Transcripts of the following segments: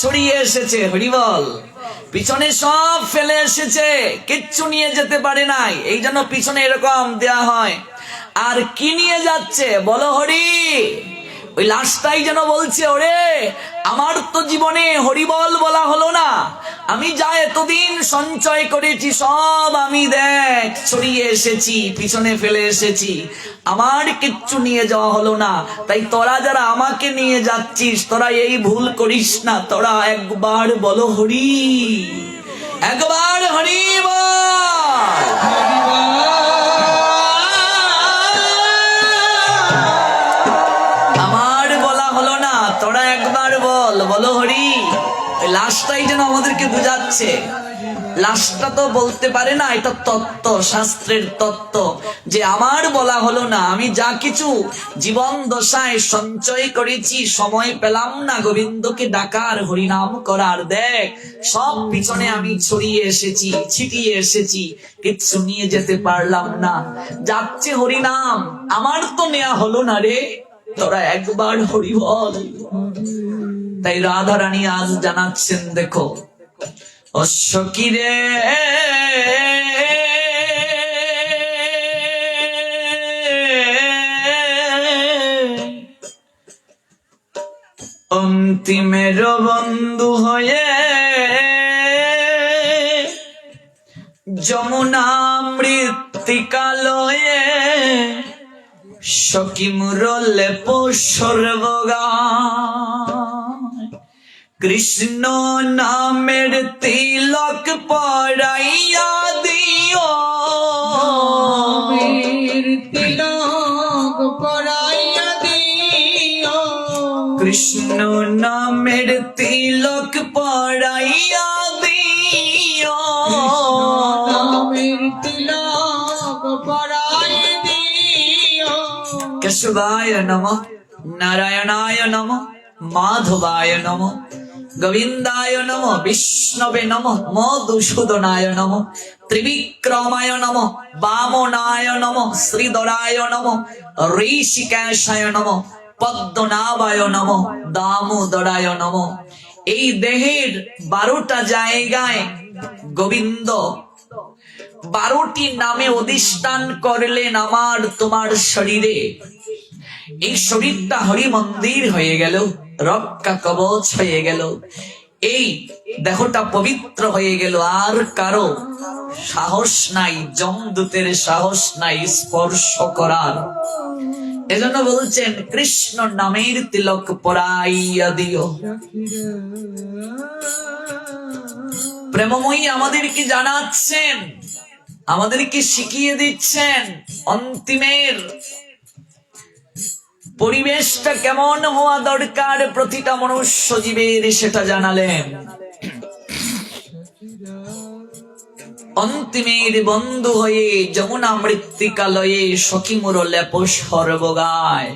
ছড়িয়ে এসেছে, হরিবল। পিছনে সব ফেলে এসেছে, কিচ্ছু নিয়ে যেতে পারে নাই, এই জন্য পিছনে এরকম দেয়া হয়। আর কি নিয়ে যাচ্ছে বলো হরি? ওই লাশটাই যেন বলছে, ওরে আমার তো জীবনে হরিবল বলা হলো না, আমি যা এতদিন সঞ্চয় করেছি সব আমি দেখ ছড়িয়ে এসেছি, পিছনে ফেলে এসেছি, আমার কিচ্ছু নিয়ে যাওয়া হলো না। তাই তোরা যারা আমাকে নিয়ে যাচ্ছিস, তোরা এই ভুল করিস না, তোরা একবার বলো হরি, একবার হরি বল। আমার বলা হলো না, তোরা একবার বল, বলো হরি। লাশটাই যেন আমাদেরকে বুঝাচ্ছে। লাশটা তো বলতে পারে না, এটা তত্ত্ব, শাস্ত্রের তত্ত্ব, যে আমার বলা হলো না, আমি যা কিছু জীবন দশায় সঞ্চয় করেছি, সময় পেলাম না গোবিন্দকে ডাকার, হরিনাম করার, দেখ সব পিছনে আমি ছড়িয়ে এসেছি, ছিটিয়ে এসেছি, কিচ্ছু নিয়ে যেতে পারলাম না। যাচ্ছে হরিনাম, আমার তো নেয়া হলো না রে, তোরা একবার হরি বল। তাই রাধা রানী আজ জানাচ্ছেন, দেখো অশ্বকি রে, অন্তিমের বন্ধু হয়ে যমুনা মৃত্তিকালয়ে সখী মুরলে সর্বগা, কৃষ্ণ নামের তিলক পরাইয়া দিও, তিলক পরাইয়া দিও, কৃষ্ণ নামের তিলক পরাইয়া দিও, নামের তিলক পরাইয়া দিও। কেশবায় নমঃ, নারায়ণায় নমঃ, মাধবায় নমঃ, গোবিন্দায় নমঃ, বিষ্ণবে নমঃ, মধুসূদনায় নমঃ, ত্রিবিক্রমায় নমঃ, বামনায় নমঃ, শ্রীধরায় নমঃ, ঋষিকেশায় নমঃ, পদ্মনাভায় নমঃ, দামোদরায় নমঃ। এই দেহের 12টা জায়গায় গোবিন্দ 12টি নামে অধিষ্ঠান করলেন আমার তোমার শরীরে। এই শরীরটা হরি মন্দির হয়ে গেল, রক্ষা কবচ হয়ে গেল, এই দেহটা পবিত্র হয়ে গেল, আর কারো সাহস নাই, যমদূতের সাহস নাই স্পর্শ করার। এজন্য বলছেন কৃষ্ণ নামের তিলক পরাইয়া দিও। প্রেমময়ী আমাদেরকে জানাচ্ছেন, আমাদেরকে শিখিয়ে দিচ্ছেন অন্তিমের পরিবেশটা কেমন হওয়া দরকার প্রতিটা মনুষ্য জীবের, সেটা জানালেন। অন্তিমের বন্ধু হয়ে যমুনা মৃত্তিকালয়ে সখী মুরলে সর্বগায়,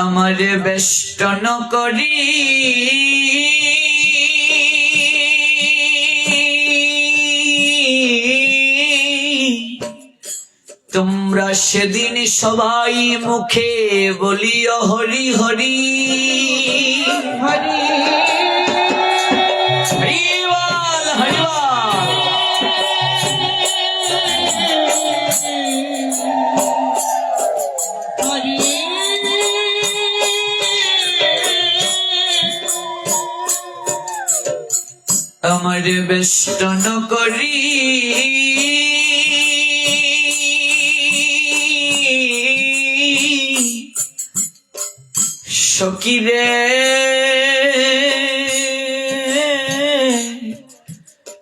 আমার বেষ্টন করি তোমরা সেদিন সবাই মুখে বলিও হরি হরি হরি, হরিবল হরিবল। আমার বেষ্টন করি সখী রে,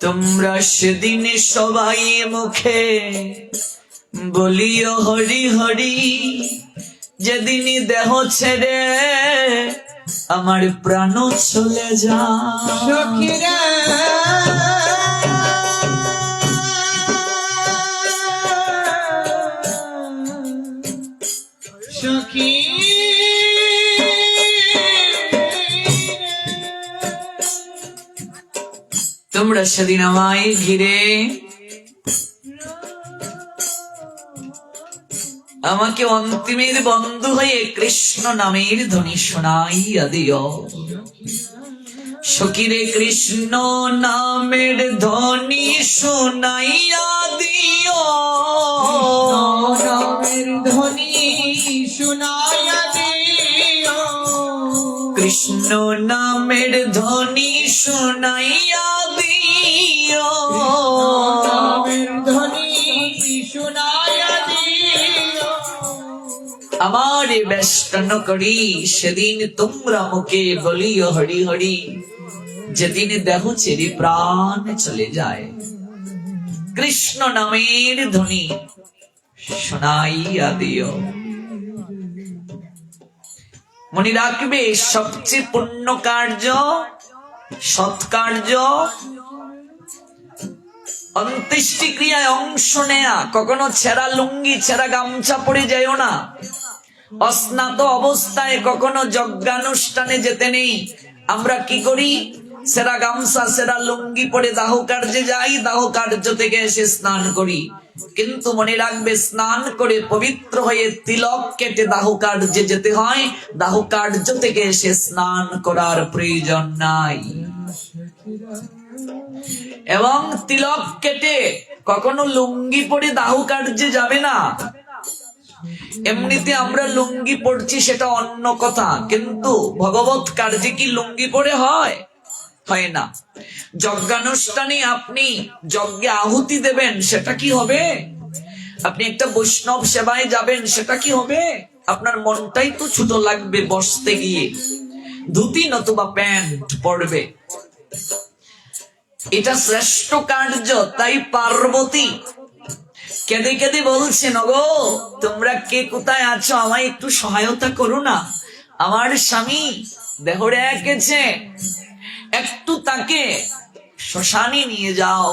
তোমরা সেদিন সবাই মুখে বলিও হরি হরি, যেদিন দেহ ছেড়ে আমার প্রাণ চলে যা, সখী রে সখী, তোমরা সেদিন আমায় ঘিরে আমাকে অন্তিমের বন্ধু হয়ে কৃষ্ণ নামের ধ্বনি শোনাইয়া দিও। সখিরে কৃষ্ণ নামের ধ্বনি শোনাইয়া দিও, নামের ধ্বনি শোনাইয়া দিও, কৃষ্ণ নামের ধ্বনি শোনাইয়া দিও, নামের ধ্বনি শোনাইয়া দিও। আমার বেষ্টন করি সেদিন তোমরা মুখে বলিও হরি হরি, যেদিন দেহ ছেড়ে প্রাণ চলে যায়। কৃষ্ণ নামের ধ্বনি শোনাইয়া দিও। মনে রাখবে, সবচেয়ে পুণ্য কার্য, সৎকার্য অন্ত্যেষ্টি ক্রিয়ায় অংশ নেয়া। কখনো ছেঁড়া লুঙ্গি ছেঁড়া গামছা পরে যাইও না। অস্নাত অবস্থায় কখনো যজ্ঞানুষ্ঠানে যেতে নেই। আমরা কি করি? সেরা গামছা সেরা লুঙ্গি পরে দাহ কার্যে যাই, দাহ কার্য থেকে এসে স্নান করি। কিন্তু মনে রাখবে, স্নান করে পবিত্র হয়ে তিলক কেটে দাহ কার্যে যেতে হয়। দাহ কার্য থেকে এসে স্নান করার প্রয়োজন নাই। এবং তিলক কেটে কখনো লুঙ্গি পরে দাহ কার্যে যাবে না। এমনিতে আমরা লুঙ্গি পড়ছি সেটা অন্য কথা, কিন্তু ভগবত কার্যে কি লুঙ্গি পরে হয়? হয় না। যজ্ঞানুষ্ঠানে আপনি যজ্ঞে আহুতি দেবেন, সেটা কি হবে? আপনি একটা বৈষ্ণব সেবায় যাবেন, সেটা কি হবে? আপনার মনটাই তো ছোট লাগবে বসতে গিয়ে। ধুতি নতুবা প্যান্ট পরবে। এটা শ্রেষ্ঠ কার্য। তাই পার্বতী কেঁদে কেঁদে বলছেন, ওগো তোমরা কে কোথায় আছো, আমায় একটু সহায়তা করো না। আমার স্বামী দেহরে এঁকেছে, একটু তাকে শ্মশানে নিয়ে যাও।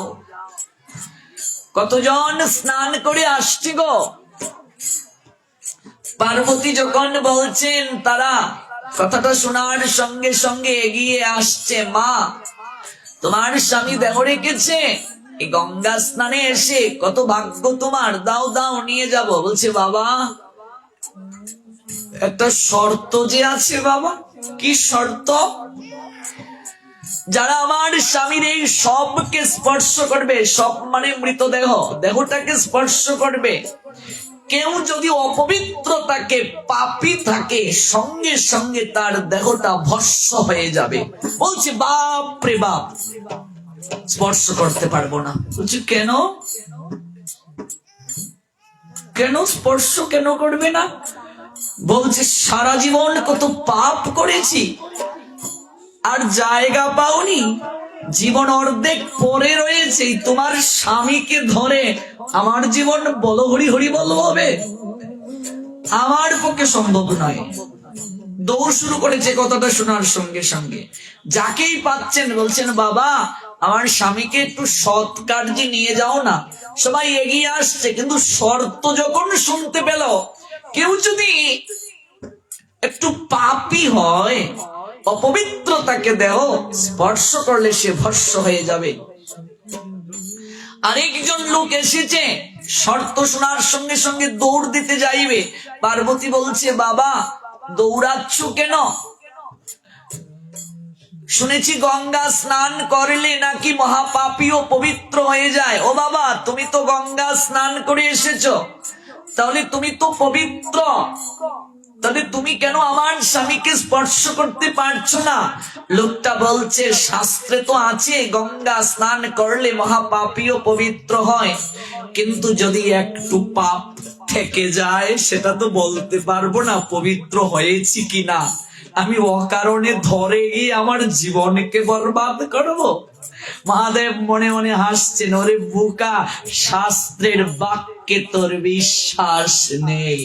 কতজন স্নান করে আসছে গো। পার্বতী যখন বলছেন, তারা কথাটা শোনার সঙ্গে সঙ্গে এগিয়ে আসছে। মা, তোমার স্বামী দেহ রেখেছে, এই গঙ্গা স্নানে এসে কত ভাগ্য তোমার, দাও দাও নিয়ে যাব। বলছে, বাবা একটা শর্ত যে আছে। বাবা, কি শর্ত? যারা আমার স্বামীর এই সবকে স্পর্শ করবে, সব মানে মৃতদেহ, দেহটাকে স্পর্শ করবে, কেউ যদি অপবিত্র থাকে, পাপী থাকে, সঙ্গে সঙ্গে তার দেহটা ভস্ম হয়ে যাবে। বলছে, বাপ রে বাপ, স্পর্শ করতে পারবো না। বলছে, কেন? কেন স্পর্শ কেন করবে না? বলছে, সারা জীবন কত পাপ করেছি, আর জায়গা পাওনি। জীবন অর্ধেক পরে রয়েছে, তোমার স্বামীকে ধরে আমার জীবন বলো হরি হরি বলো হবে? আমার পক্ষে সম্ভব নয়। দৌড় শুরু করেছে কথাটা শোনার সঙ্গে সঙ্গে। যাকেই পাচ্ছেন বলছেন, বাবা আমার স্বামীকে একটু সৎ কার্যে নিয়ে যাও না। সবাই এগিয়ে আসছে, কিন্তু শর্ত যখন শুনতে পেল, কেউ যদি একটু পাপী হয়, অপবিত্রতাকে দেহ স্পর্শ করলে সে ভস্ম হয়ে যাবে। আরেকজন লোক এসেছে, শর্ত শোনার সঙ্গে সঙ্গে দৌড় দিতে যাইবে। পার্বতী বলছে, বাবা দৌড়াচ্ছ কেন? শুনেছি গঙ্গা স্নান করলে নাকি মহাপাপীও পবিত্র হয়ে যায়। ও বাবা, তুমি তো গঙ্গা স্নান করে এসেছো, তাহলে তুমি তো পবিত্র, তাহলে তুমি কেন আমার স্বামীকে স্পর্শ করতে পারছো না? লোকটা বলছে, শাস্ত্রে তো আছে গঙ্গা স্নান করলে মহাপাপীও পবিত্র হয়, কিন্তু যদি একটু পাপ থেকে যায় সেটা তো বলতে পারবো না পবিত্র হয়েছি কিনা। আমি অকারণে ধরে গিয়ে আমার জীবনকে বরবাদ করবো? মহাদেব মনে মনে হাসছেন, ওরে বোকা, শাস্ত্রের বাক্যে তোর বিশ্বাস নেই।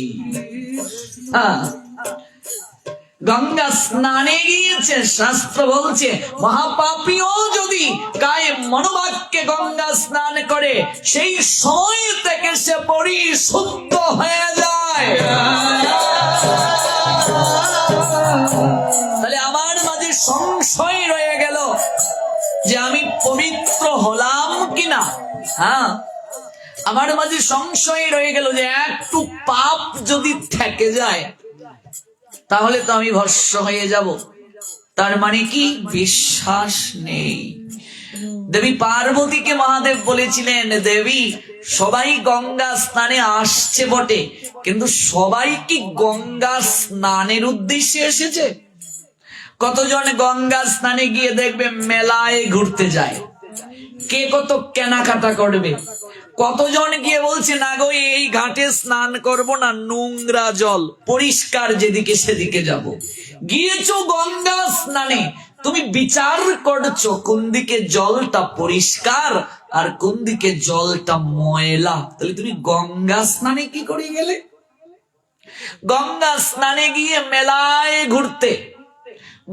গঙ্গা স্নানে গিয়েছে, শাস্ত্র বলছে মহাপাপীও যদি গায়ে মনোবাক্যে গঙ্গা স্নান করে, সেই সময় থেকে সে পরিশুদ্ধ হয়ে যায়। তাহলে আমার মাঝে সংশয় রয়ে গেল যে আমি পবিত্র হলাম কিনা। হ্যাঁ, আমার মাঝে সংশয় রয়ে গেল যে একটু পাপ যদি থেকে যায় তাহলে তো আমি ভস্ম হয়ে যাব। তার মানে কি? বিশ্বাস নেই। দেবী পার্বতীকে মহাদেব বলেছিলেন, দেবী সবাই গঙ্গা স্নানে আসছে বটে, কিন্তু সবাই কি গঙ্গা স্নানের উদ্দেশ্যে এসেছে? কতজন গঙ্গা স্নানে গিয়ে দেখবে মেলায় ঘুরতে যায়, কে কত কেনাকাটা করবে। কতজন গিয়ে বলছে না গো এই ঘাটে স্নান করব না, নোংরা জল, পরিষ্কার যেদিকে সেদিকে যাব। গিয়েছো গঙ্গা স্নানে, তুমি বিচার করছো কোন দিকে জলটা পরিষ্কার আর কোন দিকে জলটা ময়লা। তাহলে তুমি গঙ্গা স্নানে কি করে গেলে? গঙ্গা স্নানে গিয়ে মেলায় ঘুরতে,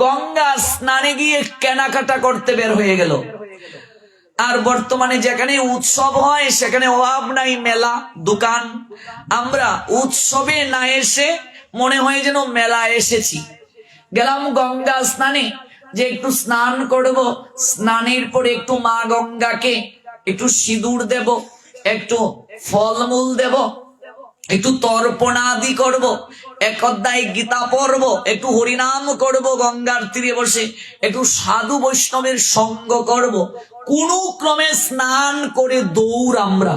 গঙ্গা স্নানে গিয়ে কেনাকাটা করতে বের হয়ে গেল। আর বর্তমানে যেখানে উৎসব হয় সেখানে অভাব নাই মেলা দোকান। আমরা উৎসবে না এসে মনে হয় যেন মেলা এসেছি। গেলাম গঙ্গা স্নানে যে একটু স্নান করব, স্নানের পরে একটু মা গঙ্গাকে একটু সিঁদুর দেব, একটু ফলমূল দেব, একটু তর্পণাদি করব, এক অধ্যায় গীতা পড়ব, একটু হরিনাম করব, গঙ্গার তীরে বসে একটু সাধু বৈষ্ণবের সঙ্গ করব। কোন ক্রমে স্নান করে দৌড় আমরা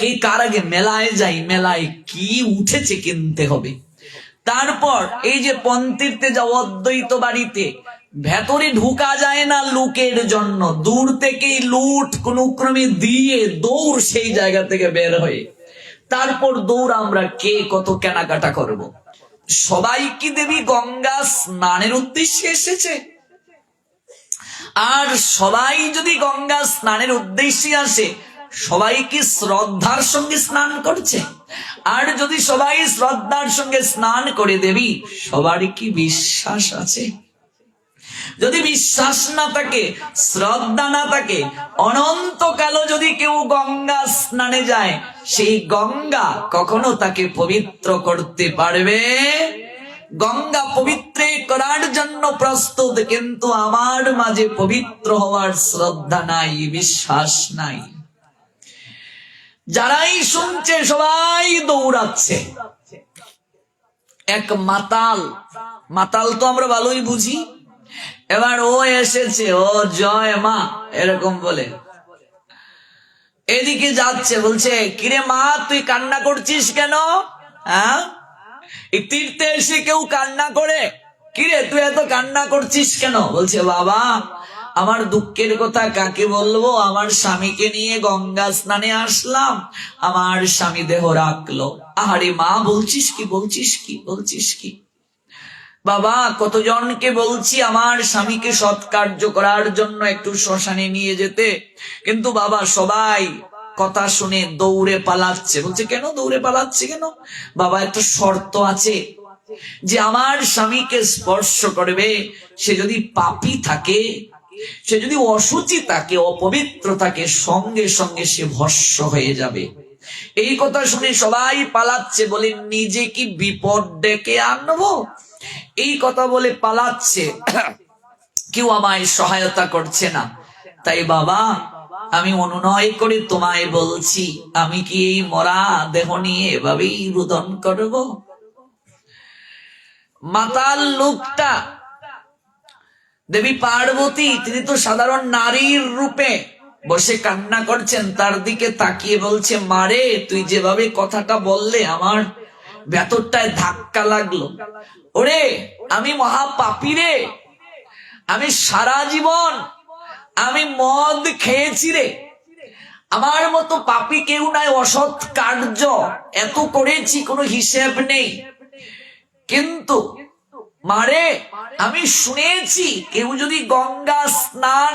কে কার আগে মেলায় যাই, মেলায় কি উঠেছে কিনতে হবে। তারপর এই যে পন্তীর্থে যাও অদ্বৈত বাড়িতে, ভেতরে ঢুকা যায় না লুকের জন্য, দূর থেকেই লুট কোন ক্রমে দিয়ে দৌড় সেই জায়গা থেকে বের হয়ে তারপর দৌড় আমরা কে কত কেনাকাটা করব। সবাই কি দেবী গঙ্গা স্নানের উদ্দেশ্যে এসেছে? আর সবাই যদি গঙ্গা স্নানের উদ্দেশ্যে আসে, সবাই কি শ্রদ্ধার সঙ্গে স্নান করছে? আর যদি সবাই শ্রদ্ধার সঙ্গে স্নান করে দেবী, সবার কি বিশ্বাস আছে? যদি বিশ্বাস না থাকে, শ্রদ্ধা না থাকে, অনন্তকালও যদি কেউ গঙ্গা স্নানে যায়, সেই গঙ্গা কখনো তাকে পবিত্র করতে পারবে? গঙ্গা পবিত্র করার জন্য প্রস্তুত, কিন্তু আমার মাঝে পবিত্র হওয়ার শ্রদ্ধা নাই, বিশ্বাস নাই। যারাই শুনছে সবাই দৌড়াচ্ছে। এক মাতাল, মাতাল তো আমরা ভালোই বুঝি, এবার ও এসেছে, ও জয় মা এরকম বলে এদিকে যাচ্ছে, বলছে কিরে মা তুই কান্না করছিস কেন? হ্যাঁ, এই তীর্থে এসে কেউ কান্না করে? কিরে তুই এত কান্না করছিস কেন? বলছে বাবা আমার দুঃখের কথা কাকে বলবো, আমার স্বামীকে নিয়ে গঙ্গা স্নানে আসলাম, আমার স্বামী দেহ রাখলো। আহারে মা বলছিস কি, বলছিস কি, বলছিস কি? বাবা কতজনকে বলছি আমার স্বামীকে সৎকার্য করার জন্য একটু শ্মশানে নিয়ে যেতে, কিন্তু বাবা সবাই কথা শুনে দৌড়ে পালাচ্ছে। বলছে কেন দৌড়ে পালাচ্ছে কেন? বাবা একটা শর্ত আছে, যে আমার স্বামীকে স্পর্শ করবে সে যদি পাপী থাকে, সে যদি অশুচি থাকে, অপবিত্র থাকে, সঙ্গে সঙ্গে সে ভস্ম হয়ে যাবে। এই কথা শুনে সবাই পালাচ্ছে, বলে নিজে কি বিপদ ডেকে আনবো, এই কথা বলে পালাচ্ছে, কেউ আমায় সহায়তা করছে না। তাই বাবা আমি অনুনয় করে তোমায় বলছি, আমি কি এই মরা দেহ নিয়ে এভাবেই রোদন করব? মাতাল লোকটা দেবী পার্বতী, তিনি তো সাধারণ নারীর রূপে বসে কান্না করছেন, তার দিকে তাকিয়ে বলছে মারে তুই যেভাবে কথাটা বললে আমার ভেতরটায় ধাক্কা লাগলো। ওরে আমি মহাপাপী রে, আমি সারা জীবন আমি মদ খেয়েছি রে, আমার মতো পাপী কেউ নাই, অসৎ কার্য এত করেছি কোনো হিসেব নেই। কিন্তু মারে আমি শুনেছি কেউ যদি গঙ্গা স্নান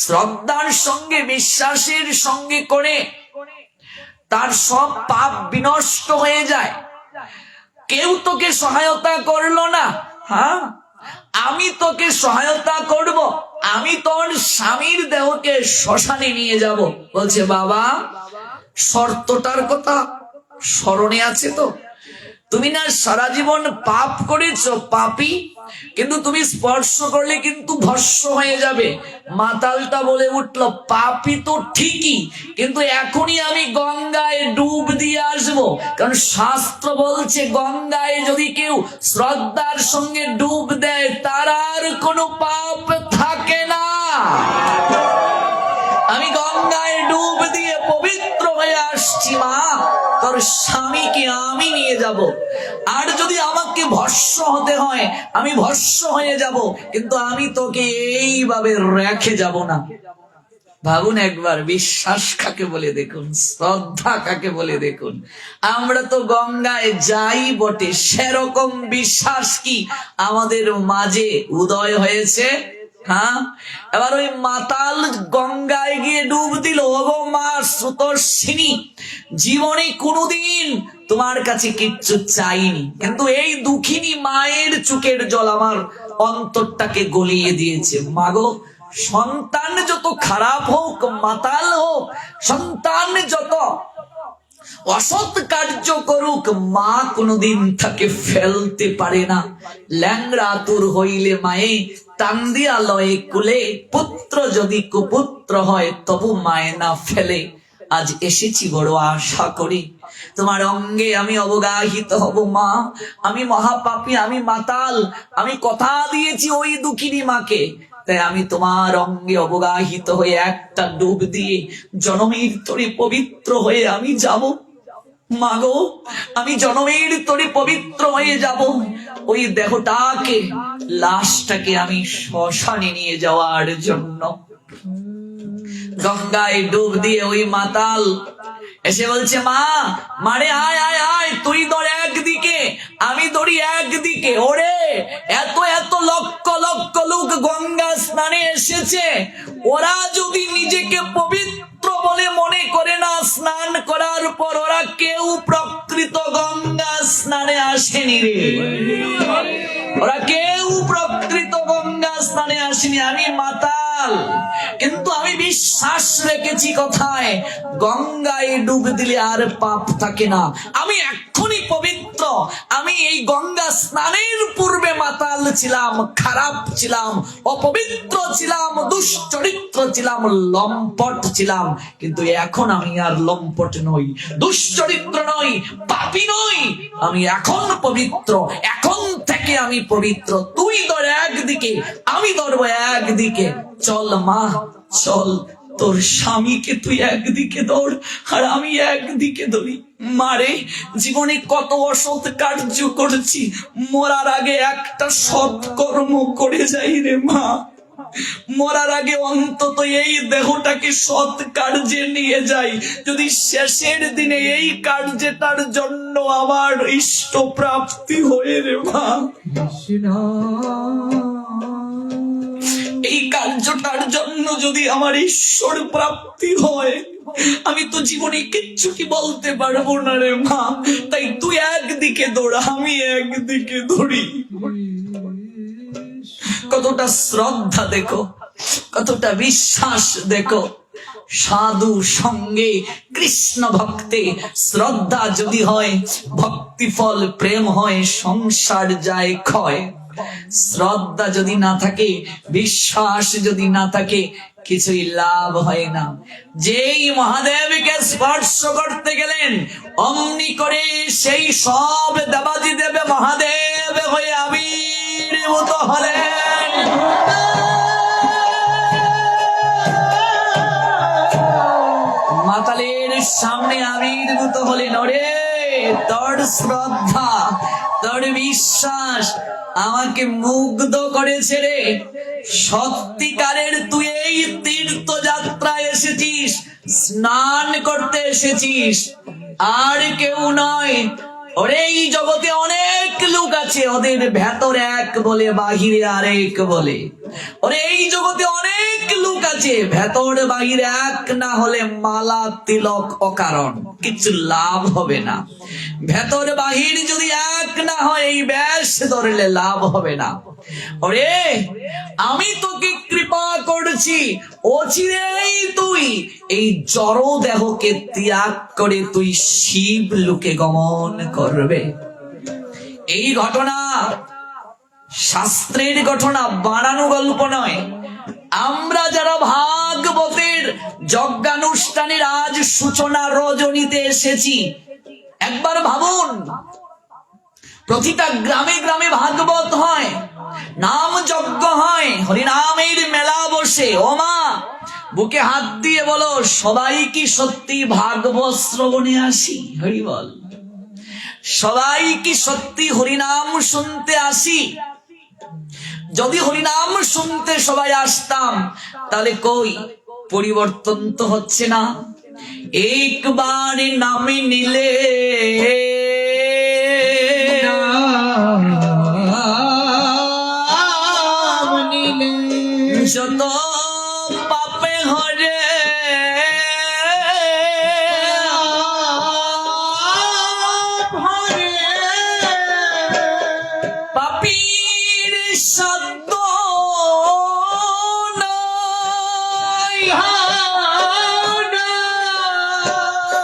শ্রদ্ধার সঙ্গে বিশ্বাসের সঙ্গে করে তার সব পাপ বিনষ্ট হয়ে যায়। কেউ তোকে সহায়তা করলো না, হ্যাঁ আমি তোকে সহায়তা করব, আমি তোর স্বামীর দেহকে শ্মশানে নিয়ে যাব। বলছে বাবা শর্তটার কথা স্মরণে আছে তো? তুমি না সারা জীবন পাপ করেছো, পাপী, কিন্তু তুমি স্পর্শ করলে কিন্তু ভস্ম হয়ে যাবে। মাতালটা বলে উঠলো, পাপী তো ঠিকই, কিন্তু এখনই আমি গঙ্গায় ডুব দিয়ে আসবো, কারণ শাস্ত্র বলছে গঙ্গায় যদি কেউ শ্রদ্ধার সঙ্গে ডুব দেয় তার আর কোনো পাপ থাকে না। আমি গঙ্গায় ডুব দিয়ে পবিত্র হয়ে আসছি মা, তোর স্বামীকে আমি নিয়ে যাব। আর যদি আমাকে ভস্ম হতে হয় আমি ভস্ম হয়ে যাব, কিন্তু আমি তোকে এইভাবে রেখে যাব না। ভাবুন একবার, বিশ্বাস কাকে বলে দেখুন, শ্রদ্ধা কাকে বলে দেখুন। আমরা তো গঙ্গায় যাই বটে, সেরকম বিশ্বাস কি আমাদের মাঝে উদয় হয়েছে? হ্যাঁ, এবার ওই মাতাল গঙ্গায় গিয়ে ডুব দিল। ওগো মা স্রোতস্বিনী, জীবনে কোনোদিন তোমার কাছে কিচ্ছু চাইনি, কিন্তু এই দুঃখিনী মায়ের চোখের জল আমার অন্তরটাকে গলিয়ে দিয়েছে। মাগো, সন্তান যত খারাপ হোক, মাতাল হোক, সন্তান যত অসৎ কার্য করুক, মা কোনোদিন তাকে ফেলতে পারে না। ল্যাংড়া আতুর হইলে মায়ে টান দিয়া লয়ে কুলে, পুত্র যদি কুপুত্র হয় তবু মায়ে না ফেলে। আজ এসেছি বড় আশা করি, তোমার অঙ্গে আমি অবগাহিত হব মা। আমি মহাপাপী, আমি মাতাল, আমি কথা দিয়েছি ওই দুঃখিনী মাকে, তাই আমি তোমার অঙ্গে অবগাহিত হয়ে একটা ডুব দিয়ে জনমের তরে পবিত্র হয়ে আমি যাব। মাগো, আমি জনমের তরে পবিত্র হয়ে যাব। ওই দেহটাকে, লাশটাকে আমি শ্মশানে নিয়ে যাওয়ার জন্য। গঙ্গায় ডুব দিয়ে ওই মাতাল এসে বলছে, মা, মারে আয় আয় আয়, তুই ধর একদিকে আমি ধরি একদিকে। ওরে, এত এত লক্ষ লক্ষ লোক গঙ্গা স্নানে এসেছে, ওরা যদি নিজেকে পবিত্র বলে মনে করে না, স্নান করার পর ওরা কেউ প্রকৃত গঙ্গা স্নানে আসেনি রে। ওরা কেউ প্রকৃত গঙ্গা স্নানে আসেনি। আমি মাতাল, কিন্তু আমি বিশ্বাস রেখেছি কথায়, গঙ্গায় ডুব দিলে আর পাপ থাকে না। আমি এক্ষুনি পবিত্র। আমি এই গঙ্গা স্নানের পূর্বে মাতাল ছিলাম, খারাপ ছিলাম, অপবিত্র ছিলাম, দুশ্চরিত্র ছিলাম, লম্পট ছিলাম, কিন্তু এখন আমি আর লম্পট নই, দুশ্চরিত্র নই, পাপী নই। আমি এখন পবিত্র, এখন থেকে আমি পবিত্র। তুই ধর একদিকে, আমি ধরবো একদিকে। চল মা, চল, তোর স্বামীকে তুই একদিকে ধর আর আমি একদিকে ধরি। মারে, জীবনে কত অসৎ কার্য করেছি, মরার আগে একটা সৎ কর্ম করে যাই রে মা। মরার আগে অন্তত এই দেহটাকে সৎ কার্যে নিয়ে যাই, যদি শেষের দিনে এই কার্যটার জন্য আমার ইষ্ট প্রাপ্তি হয়ে রে মা। এই কার্যটার জন্য যদি আমার ঈশ্বর প্রাপ্তি হয়, আমি তো জীবনে কিচ্ছুটি বলতে পারবো না রে মা। তাই তুই একদিকে দৌড়া, আমি একদিকে ধরি। কতটা শ্রদ্ধা দেখো, কতটা বিশ্বাস দেখো। সাধু সঙ্গে কৃষ্ণ ভক্তে শ্রদ্ধা যদি হয়, ভক্তি ফল প্রেম হয়, সংসার যায় ক্ষয়। শ্রদ্ধা যদি না থাকে, বিশ্বাস যদি না থাকে, কিছুই লাভ হয় না। যেই মহাদেবকে স্পর্শ করতে গেলেন, অমনি করে সেই সব দেবাদি দেবে মহাদেব হয়ে আবির্ভূত হলেন। মাতালের সামনে আবির্ভূত হলেন। ওরে, তোর শ্রদ্ধা, তোর বিশ্বাস আমাকে মুগ্ধ করেছে রে। সত্যিকারের তুই এই তীর্থযাত্রায় এসেছিস, স্নান করতে এসেছিস, আর কেউ নয়। ওরে, এই জগতে অনেক লোক আছে, ওদের ভেতর এক বলে বাহিরে আরেক বলে। ওরে, এই জগতে অনেক লোক আছে, ভেতর বাহিরে এক না হলে মালা তিলক অকারণ, কিছু লাভ হবে না। ভেতর বাহির যদি এক না হয়, এই ব্যাস ধরলে লাভ হবে না। ওরে, আমি তোকে কৃপা করছি, অচিরেই তুই এই জড় দেহকে ত্যাগ করে তুই শিব লোকে গমন করবে। এই ঘটনা শাস্ত্রের ঘটনা, বানানো গল্প নয়। আমরা যারা ভাগবতের যজ্ঞানুষ্ঠানের আজ সূচনা রজনীতে এসেছি, একবার ভাবুন, প্রতিটা গ্রামে গ্রামে ভাগবত হয়, নাম যজ্ঞ হয়, হরিনামের মেলা বসে। ও মা, বুকে হাত দিয়ে বলো, সবাই কি সত্যি ভাগবত শ্রবণে আসি? হরি বল। সবাই কি সত্যি হরিনাম শুনতে আসি? যদি হরিনাম শুনতে সবাই আসতাম, তাহলে কই পরিবর্তন তো হচ্ছে না। একবার নামে নিলে নাম নিলে যত পাপে হরে, ভরে পাপীর শব্দ নাই,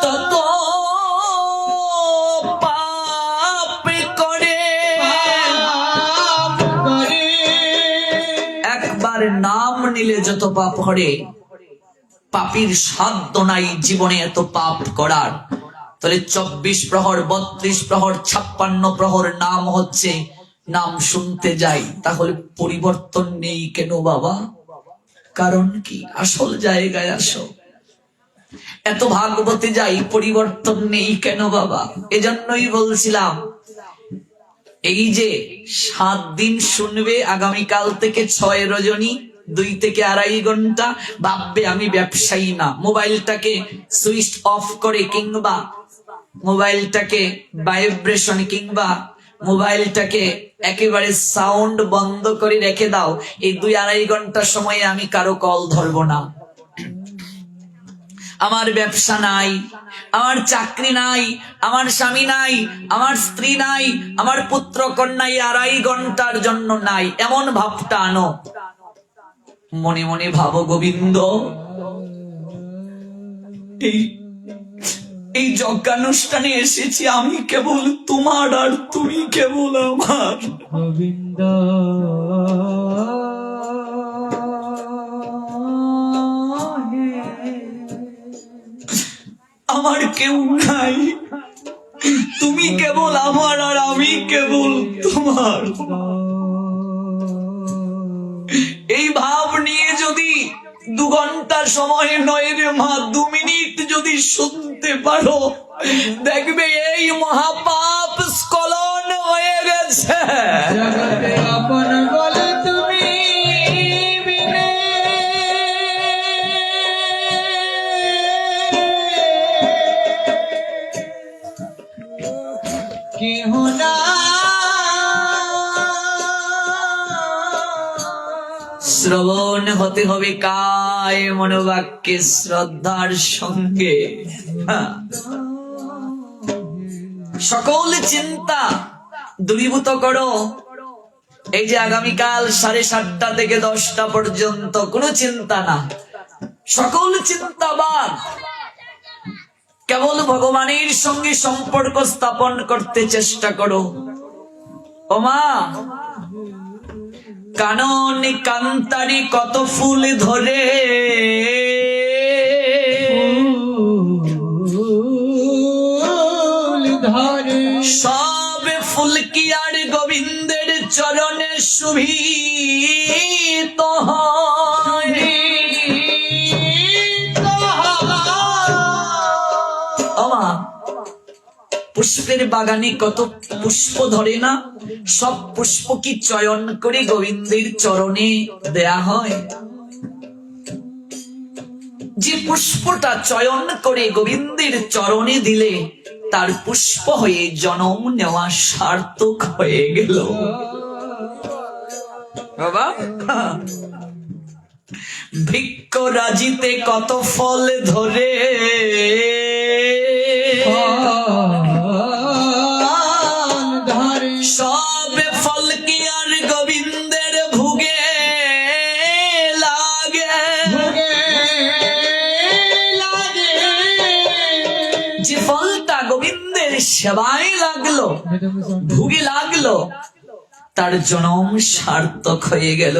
তত পাপ করে। একবার নাম নিলে যত পাপ হরে, পাপীর সাধ্য নাই জীবনে এত পাপ করার। তাহলে 24 প্রহর, 32 প্রহর, 56 প্রহর নাম হচ্ছে, নাম শুনতে যাই, তাহলে পরিবর্তন নেই কেন বাবা? কারণ কি? আসল জায়গায় আসো। এত ভাগবতে যাই, পরিবর্তন নেই কেন বাবা? এজন্যই বলছিলাম, এই যে 7 দিন শুনবে, আগামীকাল থেকে 6 রজনী, 2 থেকে 2.5 ঘন্টা ভাববে আমি ব্যবসায়ী না। মোবাইলটাকে সুইচ অফ করে কিংবা মোবাইলটাকে ভাইব্রেশন কিংবা মোবাইলটাকে একেবারে সাউন্ড বন্ধ করে রেখে দাও। এই 2-2.5 ঘন্টা সময়ে আমি কারো কল ধরবো না। আমার ব্যবসা নাই, আমার চাকরি নাই, আমার স্বামী নাই, আমার স্ত্রী নাই, আমার পুত্র কন্যা 2.5 ঘন্টার জন্য নাই, এমন ভাবটা আনো। মনে মনে ভাবো, গোবিন্দ, এই যজ্ঞানুষ্ঠানে এসেছি আমি কেবল তোমার, আর তুমি কেবল আমার। গোবিন্দ আমার কেউ নাই, তুমি কেবল আমার, আর আমি কেবল তোমার। এই ভাব নিয়ে যদি 2 ঘন্টা সময় নয় রে মা, 2 মিনিট যদি শুনতে পারো, দেখবে এই মহাপাপ স্খলন হয়ে গেছে। জগতে আপন বলে তুমি বিনে, কেহ না। শ্রবণ হতে হবে কায় মনোবাক্যে শ্রদ্ধার সঙ্গে। সকল চিন্তা দূরীভূত করো। এই যে আগামীকাল 7:30 থেকে 10টা পর্যন্ত কোনো চিন্তা না, সকল চিন্তা বাদ, কেবল ভগবানের সঙ্গে সম্পর্ক স্থাপন করতে চেষ্টা করো। ওমা, কানন কান্তারি কত ফুল ধরে, ধরে সব ফুল কি আর গোবিন্দের চরণে শুভিত হয়? ওমা, পুষ্পের বাগানে কত পুষ্প ধরে না, সব পুষ্প কি চয়ন করে গোবিন্দের চরণে দেয়া হয়? যে পুষ্পটা চয়ন করে গোবিন্দের চরণে দিলে তার পুষ্প হয়ে জন্ম নেওয়া সার্থক হয়ে গেল। বাবা, ভিক্ষ রাজিতে কত ফল ধরে, সব ফল কি আর গোবিন্দের ভুগে লাগে? যে ফলটা গোবিন্দের সেবায় লাগলো, করলো, ভুগে লাগলো, তার জনম সার্থক হয়ে গেল।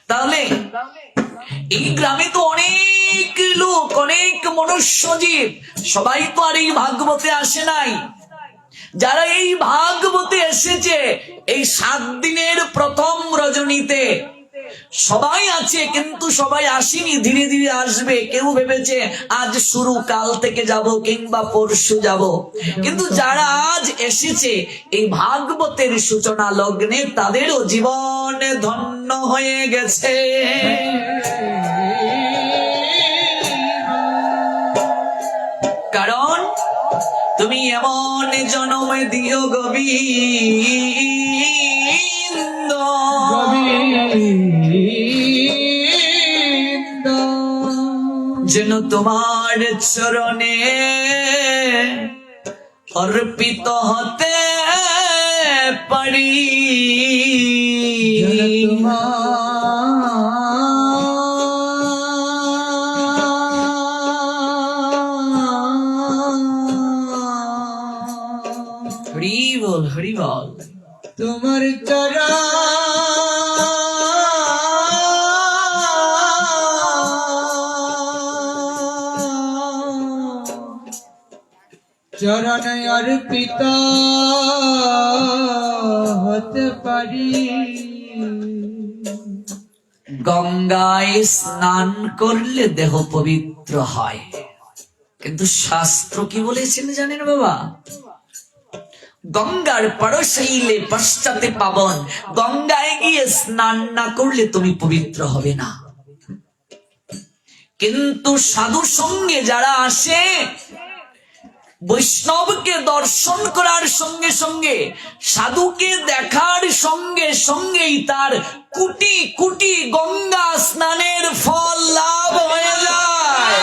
তাহলে এই গ্রামে তো অনেক লোক, অনেক মনুষ্য জীব, সবাই তো আর এই ভাগবতে আসে নাই। যারা এই ভাগবতে এসেছে এই 7 দিনের প্রথম রজনীতে সবাই আছে, কিন্তু সবাই আসেনি, ধীরে ধীরে আসবে। কেউ ভেবেছে আজ শুরু, কাল থেকে যাব কিংবা পরশু যাব, কিন্তু যারা আজ এসেছে এই ভাগবতের সূচনা লগ্নে তাদেরও জীবন ধন্য হয়ে গেছে। কারণ তুমি এমন জন্ম দিও গোবিন্দ, যেন তোমার চরণে অর্পিত হতে পারি। হরি বল, হরি বল। তোমার চরণ অর্পিত হতে পারি। গঙ্গায় স্নান করলে দেহ পবিত্র হয়, কিন্তু শাস্ত্র কি বলেছেন জানেন বাবা? গঙ্গার পরশৈলে পশ্চাতে পাবন, গঙ্গায় গিয়ে স্নান না করলে তুমি পবিত্র হবে না। কিন্তু সাধু সঙ্গে যারা আসে, বৈষ্ণবকে দর্শন করার সঙ্গে সঙ্গে, সাধুকে দেখার সঙ্গে সঙ্গেই তার কোটি কোটি গঙ্গা স্নানের ফল লাভ হয়ে যায়।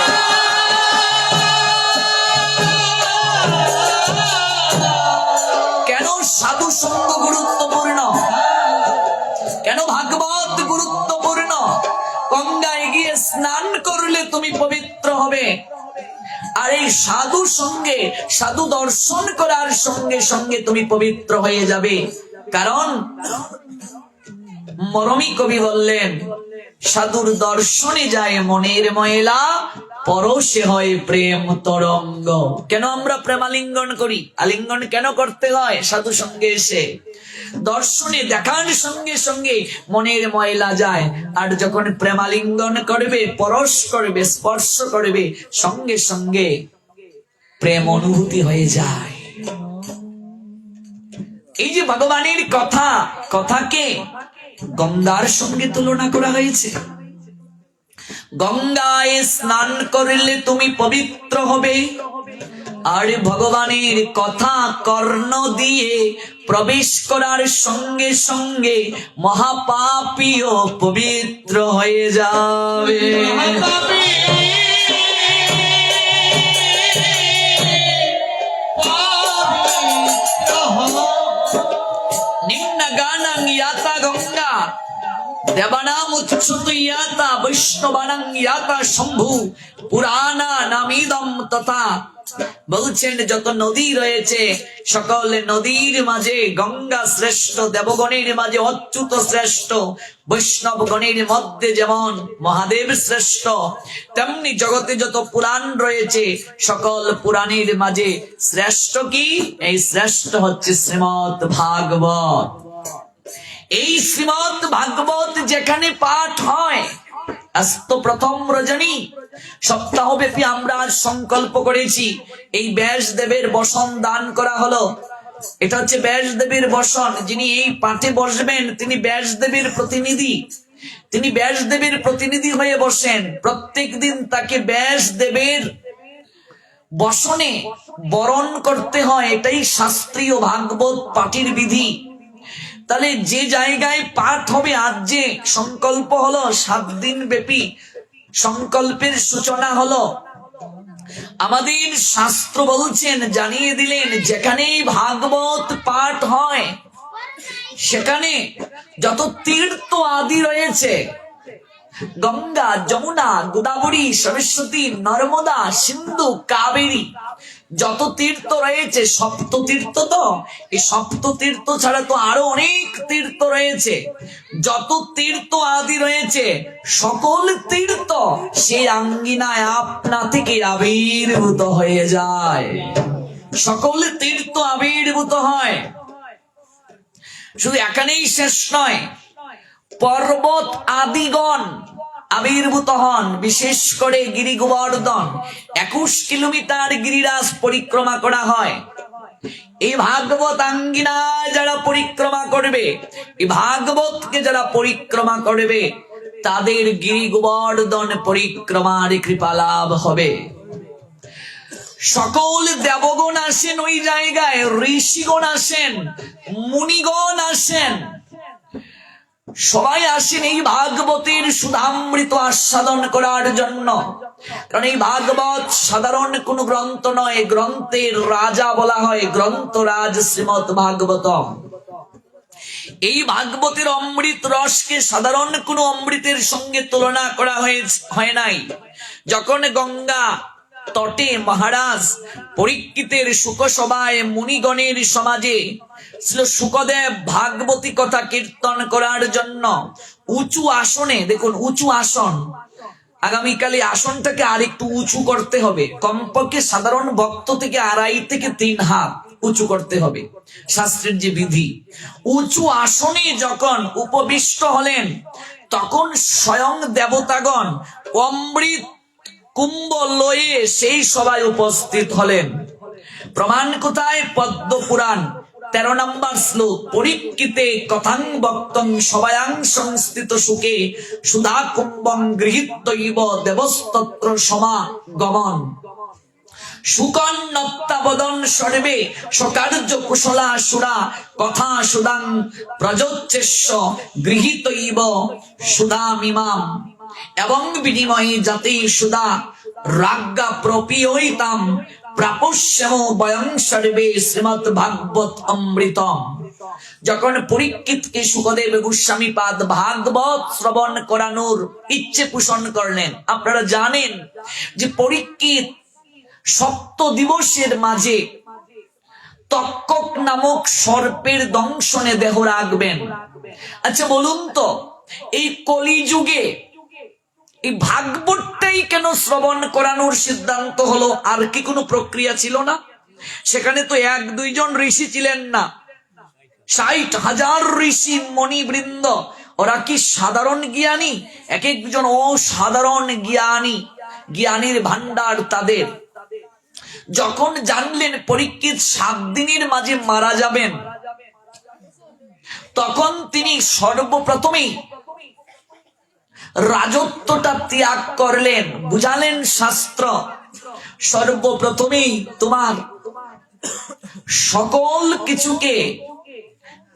কেন সাধু সঙ্গ গুরুত্বপূর্ণ? কেন ভাগবত গুরুত্বপূর্ণ? গঙ্গায় গিয়ে স্নান করলে তুমি পবিত্র হবে, আর এই সাধু সঙ্গে, সাধু দর্শন করার সঙ্গে সঙ্গে তুমি পবিত্র হয়ে যাবে। কারণ মরমী কবি বললেন, সাধুর দর্শনে যায় মনের ময়লা, পরশে হয় প্রেম তরঙ্গ। কেন আমরা প্রেমালিঙ্গন করি? আলিঙ্গন কেন করতে হয়? সাধু সঙ্গে এসে দর্শনে দেখার সঙ্গে সঙ্গে মনের ময়লা যায়, আর যখন প্রেমালিঙ্গন করবে, পরশ করবে, স্পর্শ করবে, সঙ্গে সঙ্গে প্রেম অনুভূতি হয়ে যায়। এই যে ভগবানের কথা, কথাকে গঙ্গার সঙ্গে তুলনা করা হয়েছে। গঙ্গায় স্নান করলে তুমি পবিত্র হবে, আর ভগবানের কথা কর্ণ দিয়ে প্রবেশ করার সঙ্গে সঙ্গে মহাপাপীও পবিত্র হয়ে যাবে। নিম্ন গানং ইয়াতা গঙ্গা, দেবানাম উচ্ছুত ইয়াতা, বৈষ্ণবানাং ইয়াতা শম্ভু, পুরাণা নামিদম তথা। বলছেন যত নদী রয়েছে সকল নদীর মাঝে গঙ্গা শ্রেষ্ঠ, দেবগণের মাঝে অচ্যুত শ্রেষ্ঠ, বৈষ্ণবগণের মধ্যে যেমন মহাদেব শ্রেষ্ঠ, তেমনি জগতে যত পুরাণ রয়েছে সকল পুরাণের মাঝে শ্রেষ্ঠ কি? এই শ্রেষ্ঠ হচ্ছে শ্রীমদ্ ভাগবত। এই শ্রীমদ্ ভাগবত যেখানে পাঠ হয়, আজ তো প্রথম রজনী, সপ্তাহব্যাপী আমরা আজ সংকল্প করেছি এই ব্যাসদেবের বসন দান করা হলো। এটা হচ্ছে ব্যাসদেবের বসন। যিনি এই পাঠে বসবেন তিনি ব্যাসদেবের প্রতিনিধি, তিনি ব্যাসদেবের প্রতিনিধি হয়ে বসেন। প্রত্যেক দিন তাকে ব্যাসদেবের বসনে বরণ করতে হয়, এটাই শাস্ত্রীয় ভাগবত পাঠের বিধি। তাহলে যে জায়গায় পাঠ হবে, আজ যে সংকল্প হলো 7 দিন ব্যাপী সংকল্পের সূচনা হলো, আমাদের শাস্ত্র বলছেন, জানিয়ে দিলেন, যেখানেই ভাগবত পাঠ হয় সেখানে যত তীর্থ আদি রয়েছে, গঙ্গা, যমুনা, গোদাবরী, সরস্বতী, নর্মদা, সিন্ধু, কাবেরী, যত তীর্থ রয়েছে সপ্ত তীর্থ, তো এই সপ্ত তীর্থ ছাড়া তো আরো অনেক তীর্থ রয়েছে। যত তীর্থ আদি রয়েছে সকল তীর্থ সেই আঙ্গিনায় আপনা থেকে আবির্ভূত হয়ে যায়। সকল তীর্থ আবির্ভূত হয়। শুধু এখানেই শেষ নয়, পর্বত আদিগণ আবির্ভূত হন। বিশেষ করে গিরি গোবর্ধন 21 কিলোমিটার গিরিরাজ পরিক্রমা করা হয়। এই ভাগবত আঙ্গিনায় যারা পরিক্রমা করবে, এই ভাগবতকে যারা পরিক্রমা করবে, তাদের গিরি গোবর্ধন পরিক্রমার কৃপা লাভ হবে। সকল দেবগণ আসেন ওই জায়গায়, ঋষিগণ আসেন, মুনিগণ আসেন, সবাই আসেন এই ভাগবতের সুধামৃত আস্বাদন করার জন্য। কারণ এই ভাগবত সাধারণ কোন গ্রন্থ নয়, গ্রন্থের রাজা বলা হয় গ্রন্থরাজ শ্রীমৎ ভাগবতম। এই ভাগবতের অমৃত রসকে সাধারণ কোন অমৃতের সঙ্গে তুলনা করা হয় নাই। যখন গঙ্গা তটে মহারাজ পরীক্ষিতের শোকসভায় মুনিগণের সমাজে ছিল শুকদেব ভাগবতী কথা কীর্তন করার জন্য উঁচু আসনে, দেখুন উঁচু আসন, আগামীকালে আসনটাকে আরেকটু উঁচু করতে হবে, কমপক্ষে সাধারণ ভক্ত থেকে 2.5 থেকে 3 হাত উঁচু করতে হবে, শাস্ত্রের যে বিধি। উঁচু আসনে যখন উপবিষ্ট হলেন, তখন স্বয়ং দেবতাগণ অমৃত কুম্ভ লয়ে সেই সবাই উপস্থিত হলেন। প্রমাণ কোথায়? পদ্ম পুরাণ 13 নম্বর শ্লোক, পরীক্ষিতে কথাং বক্তং সবায়াং সংস্থিত সুখে সুধা কুম্ভং গৃহীতৈব দেবস্তত্র সমাগমন সুকন্নত্তাবদন সর্বে সকার্য কুশলা সুরা কথা সুদাং প্রযোচ্যস্য গৃহীতৈব সুধামিমাম এবং বিনিময়ে যাতে সুধা রাজ্ঞা প্রপিয়ইতাম প্রাপস্যম বয়ং সর্বে শ্রীমৎ ভাগবত অমৃতম। যখন পরীক্ষিতকে সুখদেব গোস্বামী পাদ ভাগবত শ্রবণ করানোর ইচ্ছে পোষণ করলেন, আপনারা জানেন যে পরীক্ষিত 7 দিবসের মাঝে তক্ষক নামক সর্পের দংশনে দেহ রাখবেন। আচ্ছা বলুন তো, এই কলিযুগে এই ভাগবতটাই কেন শ্রবণ করানোর সিদ্ধান্ত হলো? আর কি কোনো প্রক্রিয়া ছিল না? সেখানে তো 1-2 জন ঋষি ছিলেন না, 60,000 ঋষি মণিবৃন্দ। ওরা কি সাধারণ জ্ঞানী? এক একজন অসাধারণ জ্ঞানী, জ্ঞানীর ভান্ডার তাদের। যখন জানলেন পরীক্ষিত 7 দিনের মাঝে মারা যাবেন, তখন তিনি সর্বপ্রথমেই রাজত্বটা ত্যাগ করলেন। বুঝালেন শাস্ত্র, সর্বপ্রথমেই তোমার সকল কিছুকে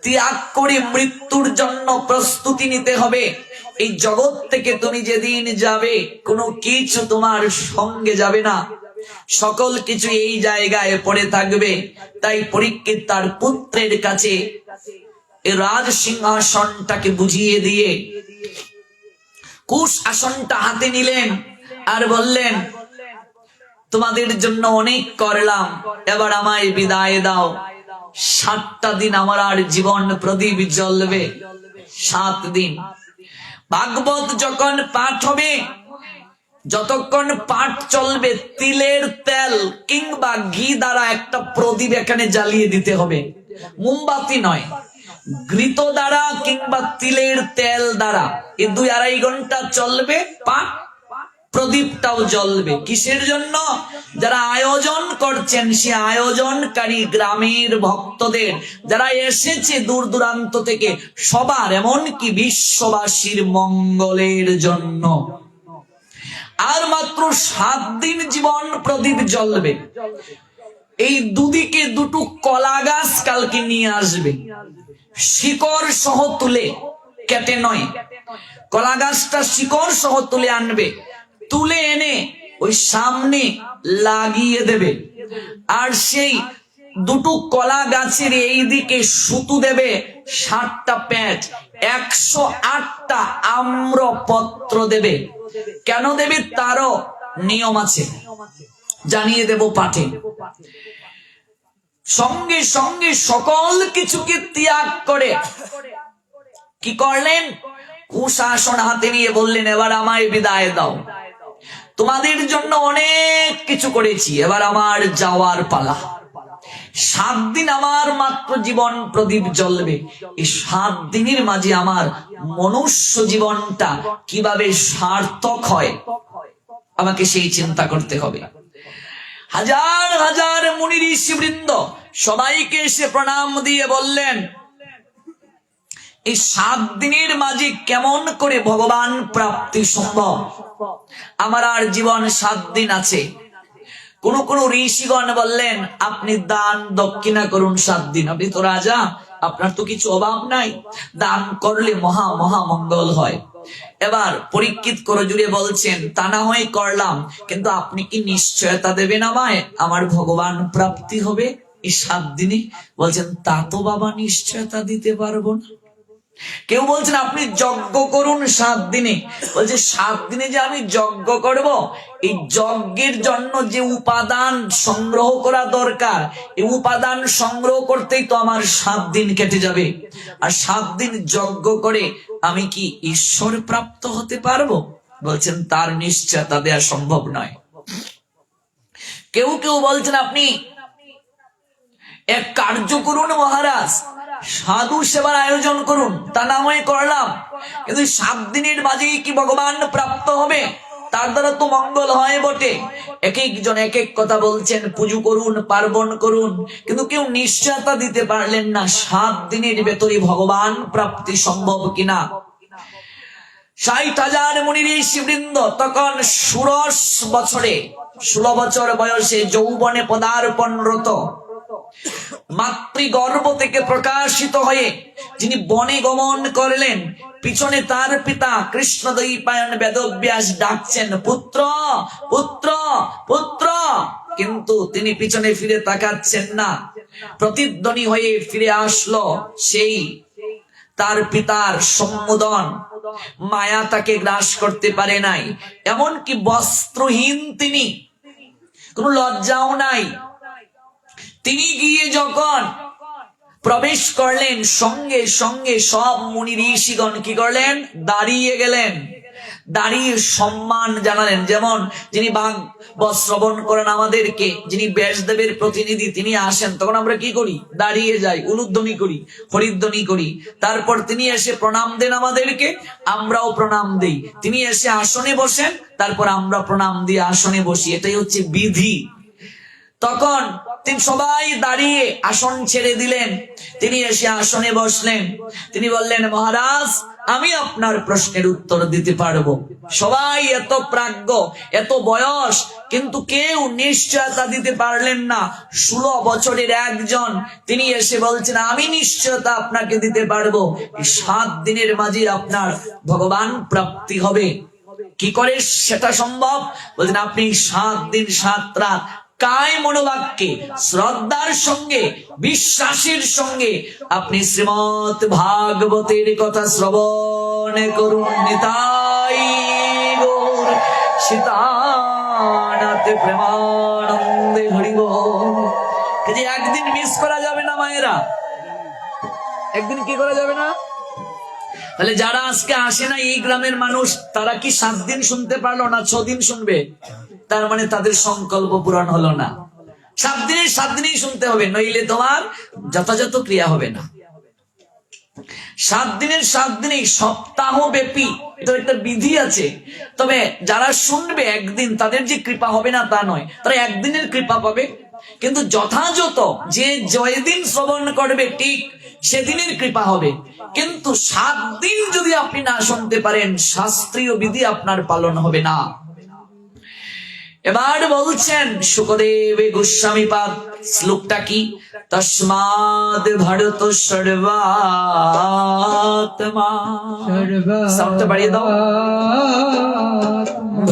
ত্যাগ করে মৃত্যুর জন্য প্রস্তুতি নিতে হবে। এই জগৎ থেকে তুমি যেদিন যাবে, কোনো কিছু তোমার সঙ্গে যাবে না, সকল কিছু এই জায়গায় পড়ে থাকবে। তাই পরীক্ষিত তার পুত্রের কাছে এই রাজ সিংহাসনটাকে বুঝিয়ে দিয়ে কুশ আসনটা হাতে নিলেন আর বললেন, তোমাদের জন্য অনেক করলাম, এবার আমায় বিদায় দাও। 7টা দিন আমার আর জীবন প্রদীপ জ্বলবে। 7 দিন ভাগবত যখন পাঠ হবে, যতক্ষণ পাঠ চলবে, তিলের তেল কিংবা ঘি দ্বারা একটা প্রদীপ এখানে জ্বালিয়ে দিতে হবে, মোমবাতি নয়। ঘৃত দ্বারা কিংবা তিলের তেল দ্বারা এই 2-2.5 ঘন্টা চলবে পাঠ, প্রদীপটাও জ্বলবে। কিসের জন্য? যারা আয়োজন করছেন, সে আয়োজনকারী গ্রামের ভক্তদের, যারা এসেছে দূর দূরান্ত থেকে, সবার, এমনকি বিশ্ববাসীর মঙ্গলের জন্য। আর মাত্র 7 দিন জীবন প্রদীপ জ্বলবে। এই দুদিকে 2টো কলা গাছ কালকে নিয়ে আসবে, শিকড় সহ তুলে, কেটে নয়, কলা গাছটা শিকড় সহ তুলে আনবে। তুলে এনে ওই সামনে লাগিয়ে দেবে। আর সেই 2টো কলা গাছের এই দিকে সুতো দেবে 7টা প্যাঁচ, 108টা আম্রপত্র দেবে। কেন দেবে? তারও নিয়ম আছে। জানিয়ে দেব পাঠে। সঙ্গে সঙ্গে সকল কিছুকে ত্যাগ করে কি করলেন? কুশাসন হাতে নিয়ে বললেন, এবার আমায় বিদায় দাও, তোমাদের জন্য অনেক কিছু করেছি, এবার আমার যাওয়ার পালা। 7 দিন আমার মাত্র জীবন প্রদীপ জ্বলবে, এই 7 দিনের মাঝে আমার মনুষ্য জীবনটা কিভাবে সার্থক হয় আমাকে সেই চিন্তা করতে হবে। হাজার হাজার মুনি ঋষি বৃন্দ সবাইকে এসে প্রণাম দিয়ে বললেন, এই 7 দিনের মাঝে কেমন করে ভগবান প্রাপ্তি সম্ভব? আমার আর জীবন 7 দিন আছে। কোন কোন ঋষিগণ বললেন, আপনি দান দক্ষিণা করুন 7 দিন, আপনি তো রাজা, আপনার তো কিছু অভাব নাই, দান করলে মহা মহা মঙ্গল হয়। এবার পরীক্ষিত করে জুড়ে বলছেন, তা না হয় করলাম, কিন্তু আপনি কি নিশ্চয়তা দেবেন আমায় আমার ভগবান প্রাপ্তি হবে এই 7 দিনে? বলছেন, তা তো বাবা নিশ্চয়তা দিতে পারবো না। কেউ বলছেন আপনি যজ্ঞ করুন 7 দিনে। বলছে 7 দিনে যে আমি যজ্ঞ করব, এই যজ্ঞের জন্য যে উপাদান সংগ্রহ করা দরকার, এই উপাদান সংগ্রহ করতেই তো আমার 7 দিন কেটে যাবে। আর 7 দিন যজ্ঞ করে আমি কি ঈশ্বর প্রাপ্ত হতে পারবো? বলছেন তার নিশ্চয়তা দেয়া সম্ভব নয়। কেউ কেউ বলছেন আপনি এক কার্য করুন মহারাজ, সাধু সেবার আয়োজন করুন, তা না হয় করলাম, কিন্তু 7 দিনের মাঝেই কি ভগবান প্রাপ্ত হবে? তার দ্বারা তো মঙ্গল হয় বটে। এক একজন এক এক কথা বলছেন, পুজো করুন, পার্বণ করুন, কিন্তু কেউ নিশ্চয়তা দিতে পারলেন না 7 দিনের ভেতরে ভগবান প্রাপ্তি সম্ভব কিনা। 60,000 মুনি ঋষি বৃন্দ তখন 16 বছরে, 16 বছর বয়সে যৌবনে পদার্পণরত, মাতৃগর্ভ থেকে প্রকাশিত হয়ে যিনি বনে গমন করলেন, পিছনে তার পিতা কৃষ্ণদ্বৈপায়ন বেদব্যাস ডাকছেন, পুত্র পুত্র পুত্র, কিন্তু তিনি পিছনে ফিরে তাকাচ্ছেন না। প্রতিধ্বনি হয়ে ফিরে আসলো সেই তার পিতার সম্বোধন, মায়া তাকে গ্রাস করতে পারে নাই। এমনকি বস্ত্রহীন তিনি, কোন লজ্জাও নাই। তিনি গিয়ে যখন প্রবেশ করলেন, সঙ্গে সঙ্গে সব মুনি ঋষিগণ কি করলেন? দাঁড়িয়ে গেলেন, দাঁড়িয়ে সম্মান জানালেন। যেমন যিনি শ্রবণ করেন আমাদেরকে, যিনি ব্যাসদেবের প্রতিনিধি, তিনি আসেন, তখন আমরা কি করি? দাঁড়িয়ে যাই, উলুধ্বনি করি, হরিধ্বনি করি। তারপর তিনি এসে প্রণাম দেন আমাদেরকে, আমরাও প্রণাম দেই। তিনি এসে আসনে বসেন, তারপর আমরা প্রণাম দিয়ে আসনে বসি, এটাই হচ্ছে বিধি। তখন তিনি সবাই দাঁড়িয়ে আসন ছেড়ে দিলেন, তিনি এসে আসনে বসলেন। তিনি বললেন, মহারাজ আমি আপনার প্রশ্নের উত্তর দিতে পারবো। সবাই এত প্রাজ্ঞ, এত বয়স, কিন্তু কেউ নিশ্চয়তা দিতে পারলেন না। 16 বছরের একজন তিনি এসে বলছেন, আমি নিশ্চয়তা আপনাকে দিতে পারবো, 7 দিনের মাঝে আপনার ভগবান প্রাপ্তি হবে। কি করে সেটা সম্ভব? বলছেন, আপনি 7 দিন 7 রাত কায় মনোবাক্যে শ্রদ্ধার সঙ্গে, বিশ্বাসের সঙ্গে আপনি শ্রীমৎ ভাগবতের কথা শ্রবণ করুন। নিতাই গৌর সীতানাথে প্রেমানন্দে হরি বল। একদিন মিস করা যাবে না মায়েরা, একদিন কি করা যাবে না? তাহলে যারা আজকে আসে না এই গ্রামের মানুষ, তারা কি 7 দিন শুনতে পারলো না, 6 দিন শুনবে? তার মানে তাদের সংকল্প পূরণ হলো না। 7 দিনের 7 দিনেই শুনতে হবে, নইলে তোমার যথাযথ ক্রিয়া হবে না। 7 দিনের 7 দিনেই, সপ্তাহ ব্যাপী এটা একটা বিধি আছে। তবে যারা শুনবে একদিন, তাদের যে কৃপা হবে না তা নয়, তারা একদিনের কৃপা পাবে। কিন্তু যথাযথ যে জয়দিন শ্রবণ করবে ঠিক সেদিনের কৃপা হবে। কিন্তু 7 দিন যদি আপনি না শুনতে পারেন, শাস্ত্রীয় বিধি আপনার পালন হবে না। এবার বলছেন শুকদেব গোস্বামী পাদ, শ্লোকটা কি? তস্মাদ ভারত সর্বাত্মা, সাউন্ডটা বাড়িয়ে দাও,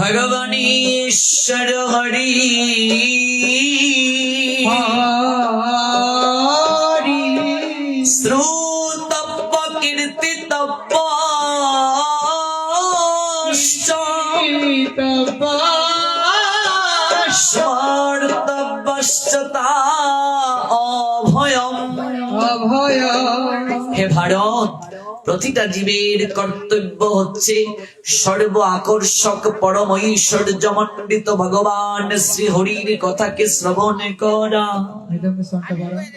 ভগবান ঈশ্বর হরি শ্রুতব্য কীর্তিতব্য প্রতিটা জীবের কর্তব্য হচ্ছে সর্ব আকর্ষক পরম ঐশ্বর্যমণ্ডিত ভগবান শ্রী হরির কথাকে শ্রবণ করা।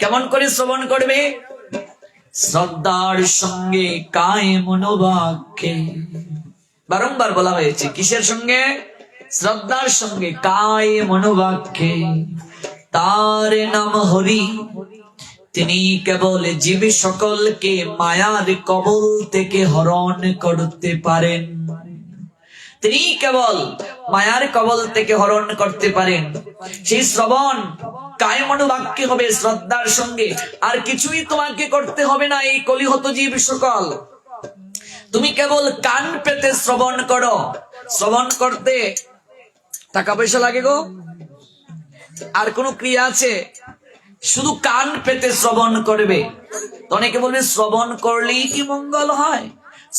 কেমন করে শ্রবণ করবে? শ্রদ্ধার সঙ্গে কায় মনোবাক্যে। বারংবার বলা হয়েছে কিসের সঙ্গে? শ্রদ্ধার সঙ্গে কায় মনোবাক্যে। তার নাম হরি, তিনি কেবল জীব সকলকে মায়ার কবল থেকে হরণ করতে পারেন। তিনি কেবল মায়ার কবল থেকে হরণ করতে পারেন। সেই শ্রবণ কায় মনোবাক্যে হবে শ্রদ্ধার সঙ্গে। আর কিছুই তোমাকে করতে হবে না। এই কলিহত জীব সকল, তুমি কেবল কান পেতে শ্রবণ করো। শ্রবণ করতে টাকা পয়সা লাগে গো? আর কোন ক্রিয়া আছে? শুধু কান পেতে শ্রবণ করবে। তো অনেকে বলবে শ্রবণ করলেই কি মঙ্গল হয়,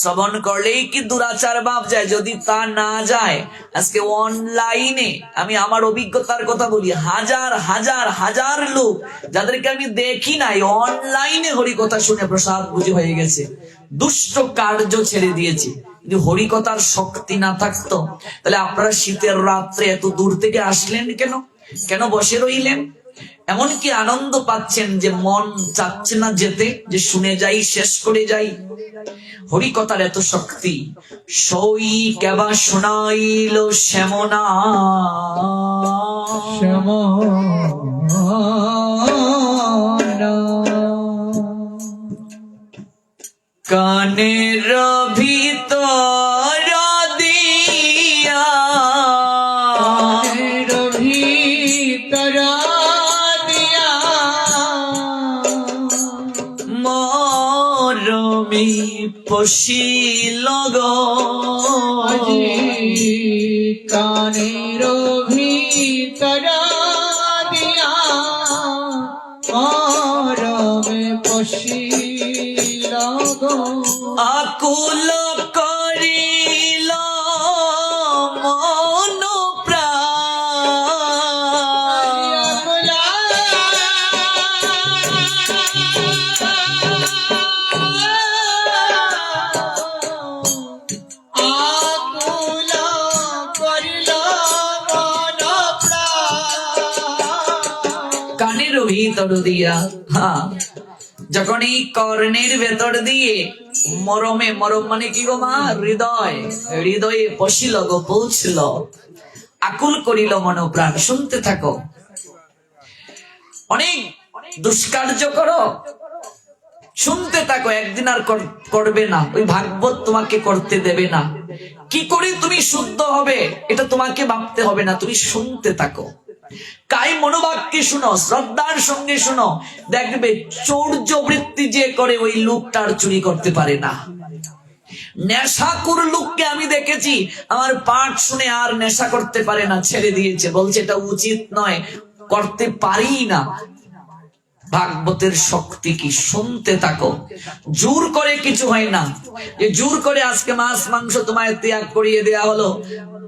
শ্রবণ করলেই কি দুরাচার বাপ যায়? যদি তা না যায়, আজকে অনলাইনে আমি আমার অভিজ্ঞতার কথা বলি, হাজার হাজার হাজার লোক যাদেরকে আমি দেখি নাই, অনলাইনে হরিকথা শুনে প্রসাদ বুঝে হয়ে গেছে, দুষ্ট কার্য ছেড়ে দিয়েছে। যদি হরিকথার শক্তি না থাকতো, তাহলে আপনারা শীতের রাত্রে এত দূর থেকে আসলেন কেন? কেন বসে রইলেন? এমনকি আনন্দ পাচ্ছেন যে মন চাচ্ছে না যেতে, যে শুনে যাই, শেষ করে যাই। হরিকথার এত শক্তি। সই কেবা শোনাইল শ্যামনা, কানের ভিতর দিয়া, মরমে পশিল গো, কানের ভিতর দিয়া মরমে পশিল গো, আকুল করিল মন প্রাণ, আকুল করিল মন প্রাণ। কানের ভিতর দিয়া, হ্যাঁ, যখন এই কর্ণের ভেতর দিয়ে মরমে, মরম মানে কি গো মা? হৃদয়, হৃদয়ে পশিল গো, পৌঁছল, আকুল করিল মন প্রাণ। শুনতে থাকো। অনেক দুষ্কার্য করো, শুনতে থাকো। একদিন আর করবে না। ওই ভাগবত তোমাকে করতে দেবে না। কি করে তুমি শুদ্ধ হবে এটা তোমাকে ভাবতে হবে না, তুমি শুনতে থাকো। কায় মনোবাক্যে শুনো, শ্রদ্ধার সঙ্গে শুনো। দেখবে চৌর্য বৃত্তি যে করে ওই লোকটার চুরি করতে পারে না। নেশাকুর লোককে আমি দেখেছি, আমার পাঠ শুনে আর নেশা করতে পারে না, ছেড়ে দিয়েছে, বলছে এটা উচিত নয়, করতে পারি না। ভাগবতের শক্তি কি? শুনতে থাকো। জোর করে কিছু হয় না। যে জোর করে আজকে মাছ মাংস তোমায় ত্যাগ করিয়ে দেয়া হলো,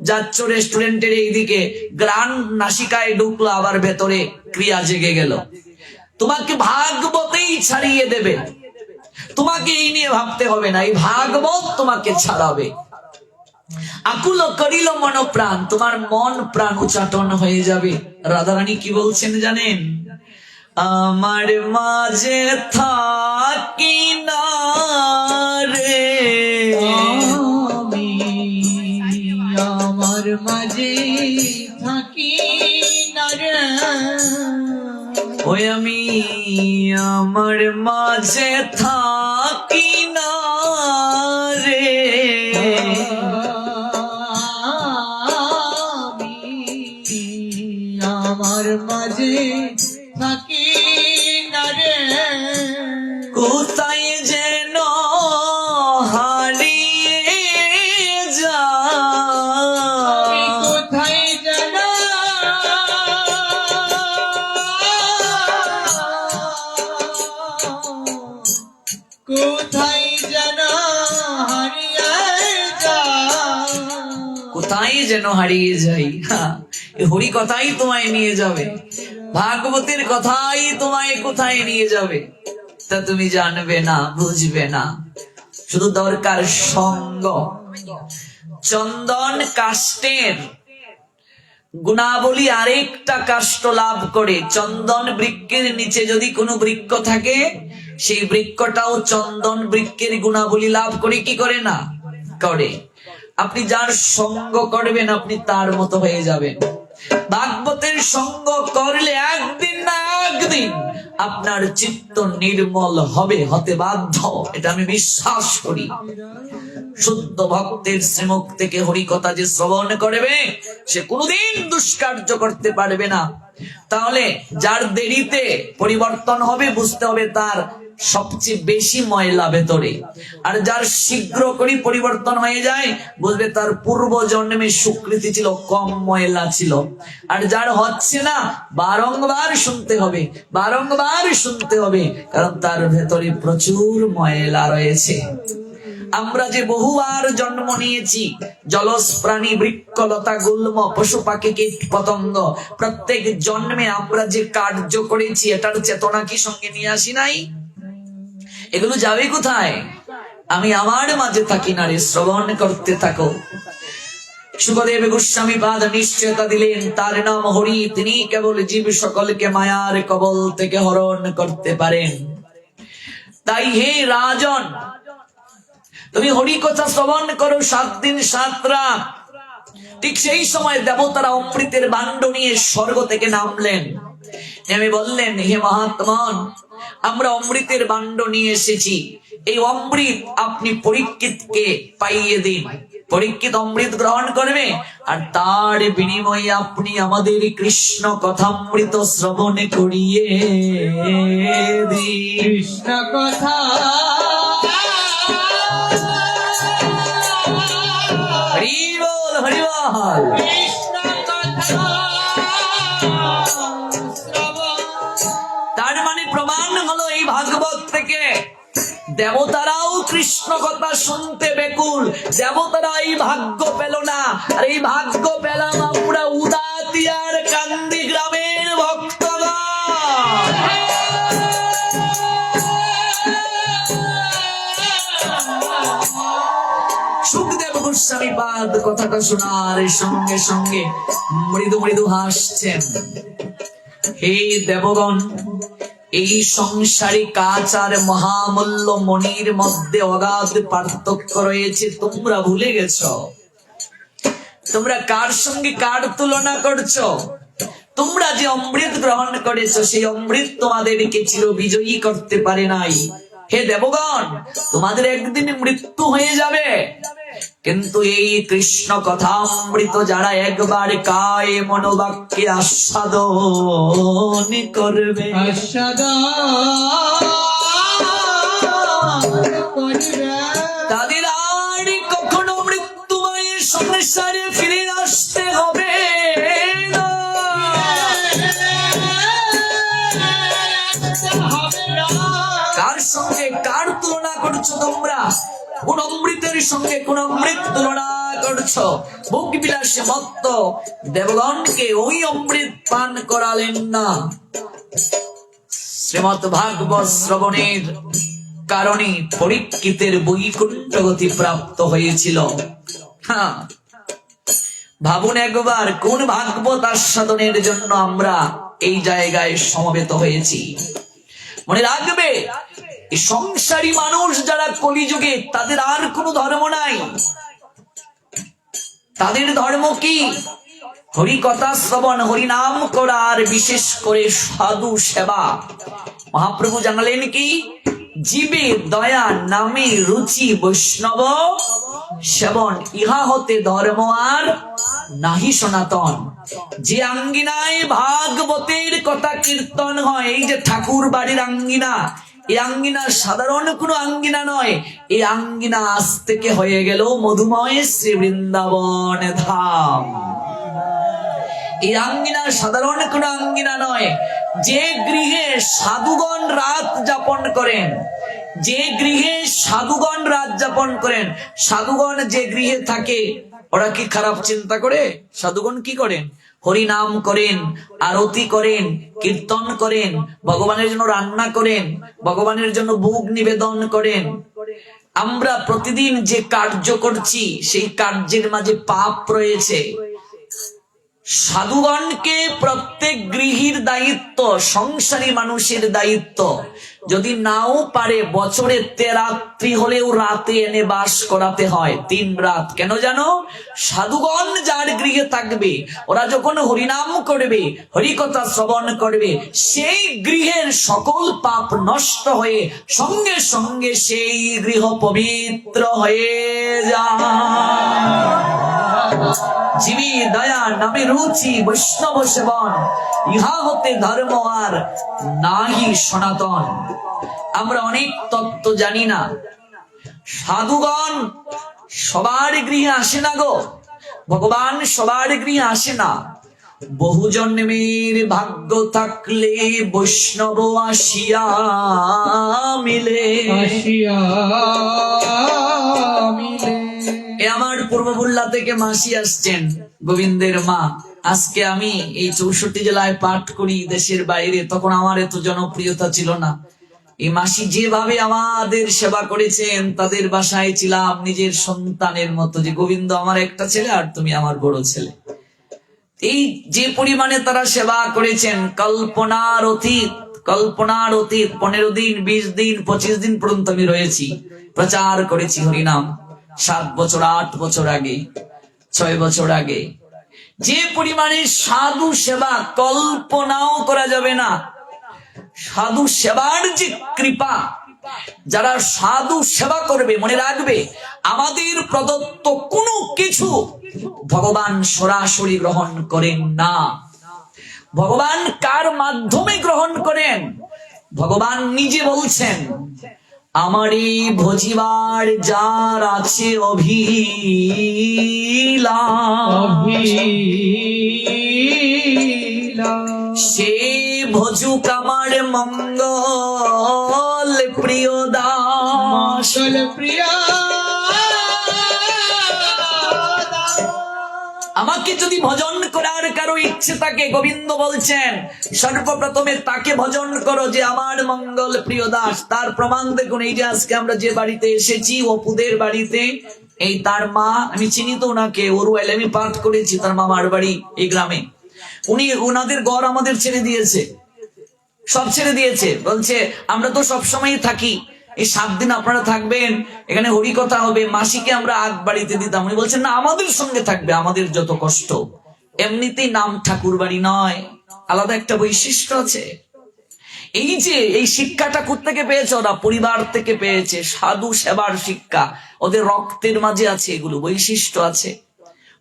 যাচ্ছ রেস্টুরেন্টের এইদিকে, গ্রান নাসিকায় ঢুকলো, আবার ভেতরে ক্রিয়া জেগে গেল। তোমাকে ভাগবতেই ছাড়িয়ে দেবে। তোমাকে এই নিয়ে ভাবতে হবে না, এই ভাগবত তোমাকে ছাড়াবে। আকুল করিল মন প্রাণ, তোমার মন প্রাণ উচ্চাটন হয়ে যাবে। রাধারানী কি বলছেন জানেন? আমার মাঝে থাকি না রে, আমি আমার মাঝে থাকি না রে, ওই আমি আমার মাঝে থাকি না রে, আমি আমার মাঝে থাকি না রে, কোথায় যেন হারিয়ে আমি যায়, কোথায় যেন কোথায় যেন হারিয়ে যায়, কোথায় যেন হারিয়ে যাই। এই হরি কথাই তোমায় নিয়ে যাবে, ভাগবতের কথাই তোমায় কোথায় নিয়ে যাবে তা তুমি জানবে না, বুঝবে না। শুধু দরকার সঙ্গ। চন্দন কাষ্টের গুণাবলী আরেকটা কাষ্ঠ লাভ করে। চন্দন বৃক্ষের নিচে যদি কোনো বৃক্ষ থাকে, সেই বৃক্ষটাও চন্দন বৃক্ষের গুণাবলী লাভ করে কি করে না? করে। আপনি যার সঙ্গ করবেন আপনি তার মতো হয়ে যাবেন। ভাগবতের সঙ্গ করলে একদিন না একদিন আপনার চিত্ত নির্মল হবে, হতে বাধ্য। এটা আমি বিশ্বাস করি। শুদ্ধ ভক্তের শ্রীমুখ থেকে হরিকথা যে শ্রবণ করবে সে কোনোদিন দুষ্কার্য করতে পারবে না। তাহলে যার দেরিতে পরিবর্তন হবে বুঝতে হবে তার সবচেয়ে বেশি ময়লা ভেতরে, আর যার শীঘ্র করে পরিবর্তন হয়ে যায় বুঝবে তার পূর্ব জন্মে সুকৃতি ছিল, কম ময়লা ছিল। আর যার হচ্ছে না বারংবার শুনতে হবে, বারংবার শুনতে হবে, কারণ তার ভেতরে প্রচুর ময়লা রয়েছে। আমরা যে বহুবার জন্ম নিয়েছি, জলজ প্রাণী, বৃক্ষলতা, গুল্ম, পশু পাখি, কীট পতঙ্গ, প্রত্যেক জন্মে আমরা যে কার্য করেছি এটার চেতনা কি সঙ্গে নিয়ে আসি নাই? এগুলো যাবে কোথায়? আমি আমার মাঝে থাকি না রে, শ্রবণ করতে থাকো। সুখদেব গোস্বামী পাদ নিশ্চয়তা দিলেন, তার নাম হরি, তিনি কেবল জীব সকলকে মায়ার কবল থেকে হরণ করতে পারেন। তাই হে রাজন, তুমি হরি কথা শ্রবণ করো 7 দিন 7 রাত। ঠিক সেই সময় দেবতারা অমৃতের ভাণ্ড নিয়ে স্বর্গ থেকে নামলেন। নেমে বললেন, হে মহাত্মন, আমরা অমৃতের ভাণ্ড নিয়ে এসেছি, এই অমৃত আপনি পরীক্ষিতকে পাইয়ে দিন। পরীক্ষিত অমৃত গ্রহণ করবে, আর তার বিনিময়ে আপনি আমাদের কৃষ্ণ কথামৃত শ্রবণ করিয়ে দিন। কৃষ্ণ কথা হরি বল, হরি বল। কৃষ্ণ কথা শ্রবণ। তার মানে প্রমাণ হলো এই ভাগবত থেকে দেবতারাও কৃষ্ণ কথা শুনতে বেকুল। দেবতারা এই ভাগ্য পেল না, আর এই ভাগ্য পেলাম আমরা উদাতিয়ার কান্দি গ্রামের ভক্তগণ। সুখদেব গোস্বামী পাদ কথাটা শোনার সঙ্গে সঙ্গে মৃদু মৃদু হাসছেন। হে দেবগণ, এই সংসারী কাচ আর মহামূল্য মণির মধ্যে অগাধ পার্থক্য রয়েছে, তোমরা ভুলে গেছো। তোমরা কার সঙ্গে কার তুলনা করছো? তোমরা যে অমৃত গ্রহণ করেছো সেই অমৃত তোমাদেরকে চির বিজয়ী করতে পারে নাই। হে দেবগণ, তোমাদের একদিন মৃত্যু হয়ে যাবে, কিন্তু এই কৃষ্ণ কথামৃত যারা একবার কায়ে মনোবাক্যে আস্বাদন করবে, তাদের আর কখনো মৃত্যুময় সংসারে ফিরে আসতে হবে না। কার সঙ্গে কার তুলনা করছো তোমরা? কোন অমৃতের সঙ্গে কোন অমৃত তুলনা করছো? ভোগ বিলাসে মত্ত দেবগণকে ওই অমৃত পান করালেন না। শ্রীমৎ ভাগবত শ্রবণের কারণে পরীক্ষিতের বৈকুণ্ঠ গতি প্রাপ্ত হয়েছিল। হ্যাঁ, ভাবুন একবার, কোন ভাগবত আস্বাদনের জন্য আমরা এই জায়গায় সমবেত হয়েছি। মনে রাখবে, এই সংসারী মানুষ যারা কলিযুগে, তাদের আর কোনো ধর্ম নাই। তাদের ধর্ম কি? হরি কথা শ্রবণ, হরি নাম করা, আর বিশেষ করে সাধু সেবা। মহাপ্রভু জানালেন কি? জীবে দয়া নামে রুচি বৈষ্ণব সেবন, ইহা হতে ধর্ম আর নাহি সনাতন। যে আঙ্গিনায় ভাগবতের কথা কীর্তন হয়, এই যে ঠাকুর বাড়ির আঙ্গিনা, এই আঙ্গিনা সাধারণ কোনো আঙ্গিনা নয়। এই আঙ্গিনা আজ থেকে হয়ে গেল মধুময় শ্রী বৃন্দাবন ধাম। এই আঙ্গিনা সাধারণ কোনো আঙ্গিনা নয়। যে গৃহে সাধুগণ রাত যাপন করেন, যে গৃহে সাধুগণ রাত যাপন করেন, সাধুগণ যে গৃহে থাকে, ওরা কি খারাপ চিন্তা করে? সাধুগণ কি করেন? হরি নাম করেন, আরতি করেন, কীর্তন করেন, ভগবানের জন্য রান্না করেন, ভগবানের জন্য ভোগ নিবেদন করেন। আমরা প্রতিদিন যে কার্য করছি সেই কার্যের মাঝে পাপ রয়েছে। সাধুগণকে প্রত্যেক গৃহীর দায়িত্ব, সংসারী মানুষের দায়িত্ব, যদি নাও পারে বছরে 13 রাত্রি হলেও রাতে এনে বাস করাতে হয়, 3 রাত। কেন জানো? সাধুগণ যার গৃহে থাকবে, ওরা যখন হরিনাম করবে, হরিকথা শ্রবণ করবে, সেই গৃহের সকল পাপ নষ্ট হয়ে সঙ্গে সঙ্গে সেই গৃহ পবিত্র হয়ে যায়। জীবী দয়া নামে রুচি বৈষ্ণব সেবন, ইহা হতে ধর্ম আর নাহি সনাতন। আমরা অনেক তত্ত্ব জানি না। সাধুগণ সবার গৃহে আসে না গো, ভগবান সবার গৃহে আসে না। বহু জন্মের ভাগ্য থাকলে বৈষ্ণব আসিয়া মিলে। এ আমার পূর্ববুল্লা থেকে মাসি আসছেন, গোবিন্দের মা। আজকে আমি এই 64 জেলায় পাঠ করি দেশের বাইরে, তখন আমার এত জনপ্রিয়তা ছিল না। এই মাসি যেভাবে আমাদের সেবা করেছেন, তাদের বাসায় ছিলাম নিজের সন্তানের মতো, যে গোবিন্দ আমার একটা ছেলে আর তুমি আমার বড় ছেলে। এই যে পরিমাণে তারা সেবা করেছেন, কল্পনার অতীত 15 দিন 20 দিন 25 দিন পর্যন্ত আমি রয়েছি, প্রচার করেছি হরিনাম। 7 বছর 8 বছর আগে, 6 বছর আগে যে পরিমাণে সাধু সেবা কল্পনাও করা যাবে না। সাধু সেবার যে কৃপা, যারা সাধু সেবা করবে, মনে রাখবে আমাদের প্রদত্ত কোনো কিছু ভগবান সরাসরি গ্রহণ করেন না। ভগবান কার মাধ্যমে গ্রহণ করেন? ভগবান নিজে বলছেন, আমারই ভজিবার যার আছে অভিলাষ, সে ভজুক আমার মঙ্গল প্রিয় দাস। আমাকে যদি ভজন করার কারো ইচ্ছে থাকে, গোবিন্দ বলছেন সর্বপ্রথমে তাকে ভজন করো যে আমার মঙ্গল প্রিয় দাস। তার প্রমাণ দেখুন, এই যে আজকে আমরা যে বাড়িতে এসেছি, অপুদের বাড়িতে, এই তার মা, আমি চিনি তো ওনাকে, ওরুয়াইলে আমি পাঠ করেছি, তার মামার বাড়ি এই গ্রামে। উনি ওনাদের ঘর আমাদের ছেড়ে দিয়েছে, সব ছেড়ে দিয়েছে। বলছে আমরা তো সবসময় থাকি, এই 7 দিন আপনারা থাকবেন, এখানে হরিকথা হবে। মাসিকে আমরা আগ বাড়িতে দিতাম, উনি বলছেন না, আমাদের সঙ্গে থাকবে, আমাদের যত কষ্ট। এমনিতেই নাম ঠাকুর বাড়ি নয়, আলাদা একটা বৈশিষ্ট্য আছে। এই যে এই শিক্ষাটা কোত্থেকে পেয়েছে? ওরা পরিবার থেকে পেয়েছে, সাধু সেবার শিক্ষা ওদের রক্তের মাঝে আছে, এগুলো বৈশিষ্ট্য আছে।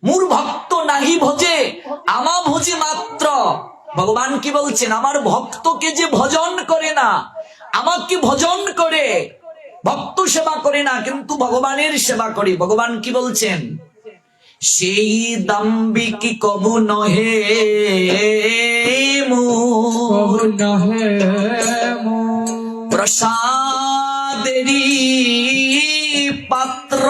মূর ভক্ত নাহি ভজে আমা ভজে মাত্র। ভগবান কি বলছেন? আমার ভক্তকে যে ভজন করে না, আমাকে ভজন করে, ভক্ত সেবা করে না, কিন্তু ভগবানের সেবা করে। ভগবান কি বলছেন? সেই দাম্বিকি কবু নহে প্রসাদেরি পাত্র।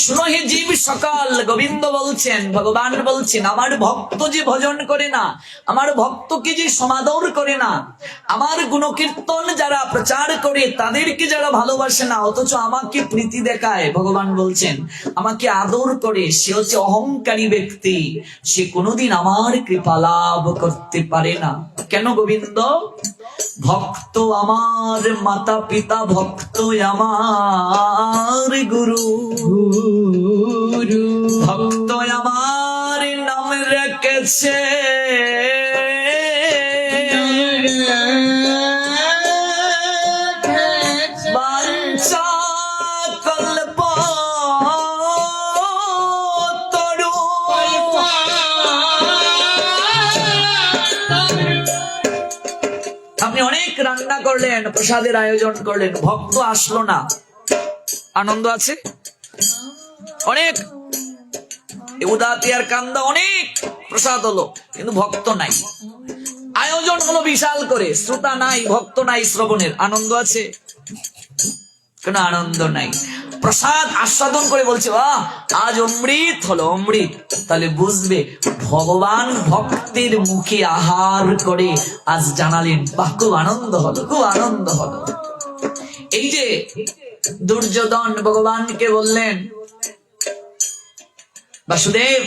শুনো হে জীব সকাল, গোবিন্দ বলছেন, ভগবান বলছেন, আমার ভক্ত যে ভজন করে না, আমার ভক্তকে যে সমাদর করে না, আমার গুণকীর্তন যারা প্রচার করে, তাদেরকে যারা ভালোবাসে না, অথচ আমাকে প্রীতি দেখায়, ভগবান বলছেন আমাকে আদর করে, সে হচ্ছে অহংকারী ব্যক্তি, সে কোনোদিন আমার কৃপা লাভ করতে পারে না। কেন গোবিন্দ? ভক্ত আমার মাতা পিতা, ভক্ত আমার গুরু, ভক্ত আমার নাম রেখেছে বাঞ্ছা কল্প তরু। আপনি অনেক রান্না করলেন, প্রসাদের আয়োজন করলেন, ভক্ত আসলো না, আনন্দ আছে? অনেক উদাতি আর কান্দা, অনেক প্রসাদ হলো, কিন্তু ভক্ত নাই। আয়োজন হলো বিশাল করে, শ্রোতা নাই, ভক্ত নাই, শ্রবণের আনন্দ আছে? কোন আনন্দ নাই। প্রসাদ আস্বাদন করে বলছে বাহ আজ অমৃত হলো অমৃত, তাহলে বুঝবে ভগবান ভক্তের মুখে আহার করে আজ জানালেন। বাহ খুব আনন্দ হলো, খুব আনন্দ হলো। এই যে দুর্যোধন ভগবানকে বললেন বাসুদেব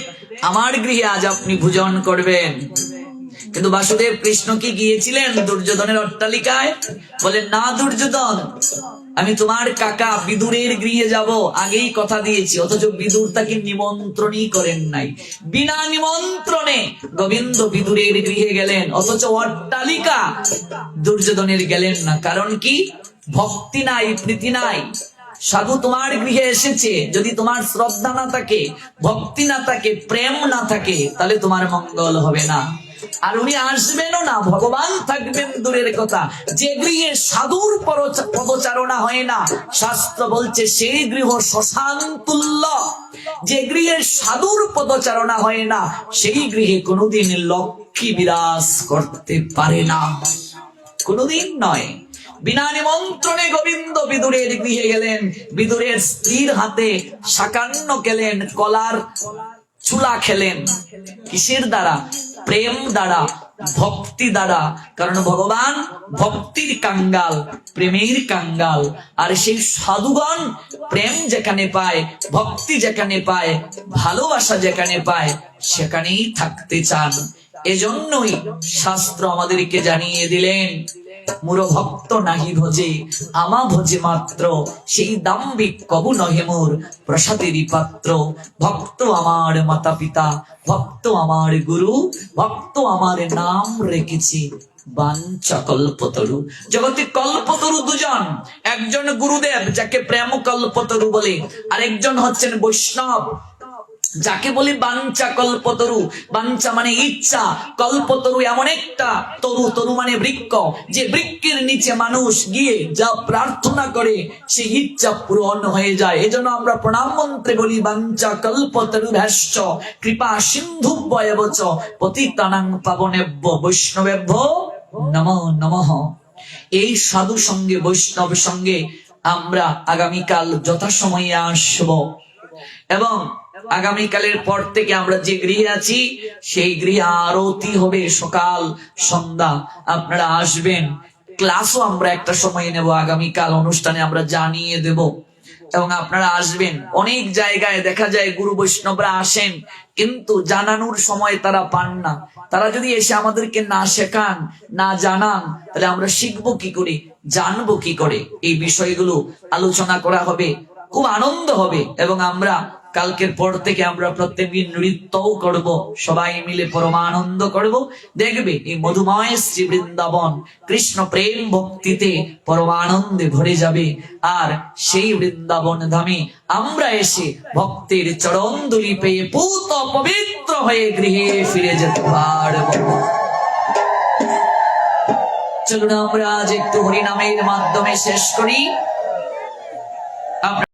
আমার গৃহে আজ আপনি ভোজন করবেন, কিন্তু বাসুদেব কৃষ্ণ কি গিয়েছিলেন দুর্যোধনের অট্টালিকায়? বলেন না দুর্যোধন, আমি তোমার কাকা বিদুরের গৃহে যাব, আগেই কথা দিয়েছি। অথচ বিদুর তাকে নিমন্ত্রণই করেন নাই, বিনা নিমন্ত্রণে গোবিন্দ বিদুরের গৃহে গেলেন, অথচ অট্টালিকা দুর্যোধনের গেলেন না। কারণ কি? ভক্তি নাই, প্রীতি নাই। সাধু তোমার গৃহে এসেছে, যদি তোমার শ্রদ্ধা না থাকে, ভক্তি না থাকে, প্রেম না থাকে, তাহলে তোমার মঙ্গল হবে না। আর উনি আসবেনও না, ভগবান থাকবেন দূরের কথা। যে গৃহে সাধুর পদচারণা হয় না, শাস্ত্র বলছে সেই গৃহ শ্মশান তুল্য। যে গৃহে সাধুর পদচারণা হয় না, সেই গৃহে কোনোদিন লক্ষ্মী বিরাজ করতে পারে না, কোনোদিন নয়। বিনা নিমন্ত্রণে গোবিন্দ বিদুরের গৃহে গেলেন, বিদুরের স্ত্রীর হাতে শাকান্ন খেলেন, কলার চুলা খেলেন। কিসের দ্বারা? প্রেম দ্বারা, ভক্তি দ্বারা। কারণ ভগবান ভক্তির কাঙ্গাল, প্রেমের কাঙ্গাল। আর সেই সাধুগণ প্রেম যেখানে পায়, ভক্তি যেখানে পায়, ভালোবাসা যেখানে পায়, সেখানেই থাকতে চান। এজন্যই শাস্ত্র আমাদেরকে জানিয়ে দিলেন মুর ভক্ত নাহি ভজে আমা ভজে মাত্র, সেই দাম্ভিক কবু নহে মোর প্রসাদেরই পাত্র। ভক্ত আমার মাতা পিতা, ভক্ত আমার গুরু, ভক্ত আমার নাম রেখেছি বাঞ্ছা কল্পতরু। জগতে কল্পতরু দুজন, একজন গুরুদেব যাকে প্রেম কল্পতরু বলে, আর একজন হচ্ছেন বৈষ্ণব যাকে বলি বাঞ্ছা কল্পতরু। বাঞ্ছা মানে ইচ্ছা, কল্পতরু এমন একটা তরু, তরু মানে বৃক্ষ, যে বৃক্ষের নিচে মানুষ গিয়ে যা প্রার্থনা করে সেই ইচ্ছা পূরণ হয়ে যায়। এজন্য আমরা প্রণাম মন্ত্রে বলি বাঞ্ছা কল্পতরু ভ্যাশ্চ কৃপা সিন্ধুভ্যেব চ পতিতানাং পাবনেভ্য বৈষ্ণবেভ্য নমো নমঃ। এই সাধু সঙ্গে বৈষ্ণব সঙ্গে আমরা আগামীকাল যথাসময়ে আসব, এবং আগামীকালের পর থেকে আমরা যে গৃহে আছি সেই গৃহে আরতি হবে সকাল সন্ধ্যা। আপনারা আসবেন, ক্লাসও আমরা একটা সময় নেব, আগামীকাল অনুষ্ঠানে আমরা জানিয়ে দেব, এবং আপনারা আসবেন। অনেক জায়গায় দেখা যায় গুরু বৈষ্ণবরা আসেন, কিন্তু জানানোর সময় তারা পান না। তারা যদি এসে আমাদেরকে না শেখান, না জানান, তাহলে আমরা শিখবো কি করে, জানবো কি করে? এই বিষয়গুলো আলোচনা করা হবে, খুব আনন্দ হবে। এবং আমরা কালকের পর থেকে আমরা প্রত্যেকদিন নৃত্যও করব, সবাই মিলে পরমানন্দ করব। দেখবে এই মধুময় শ্রী বৃন্দাবন কৃষ্ণ প্রেম ভক্তিতে পরমানন্দে ভরে যাবে। আর সেই বৃন্দাবন ধামে আমরা এসে ভক্তের চরণ ধুলি পেয়ে পূত পবিত্র হয়ে গৃহে ফিরে যেতে পারব। চলুন আমরা আজ একটু হরিনামের মাধ্যমে শেষ করি।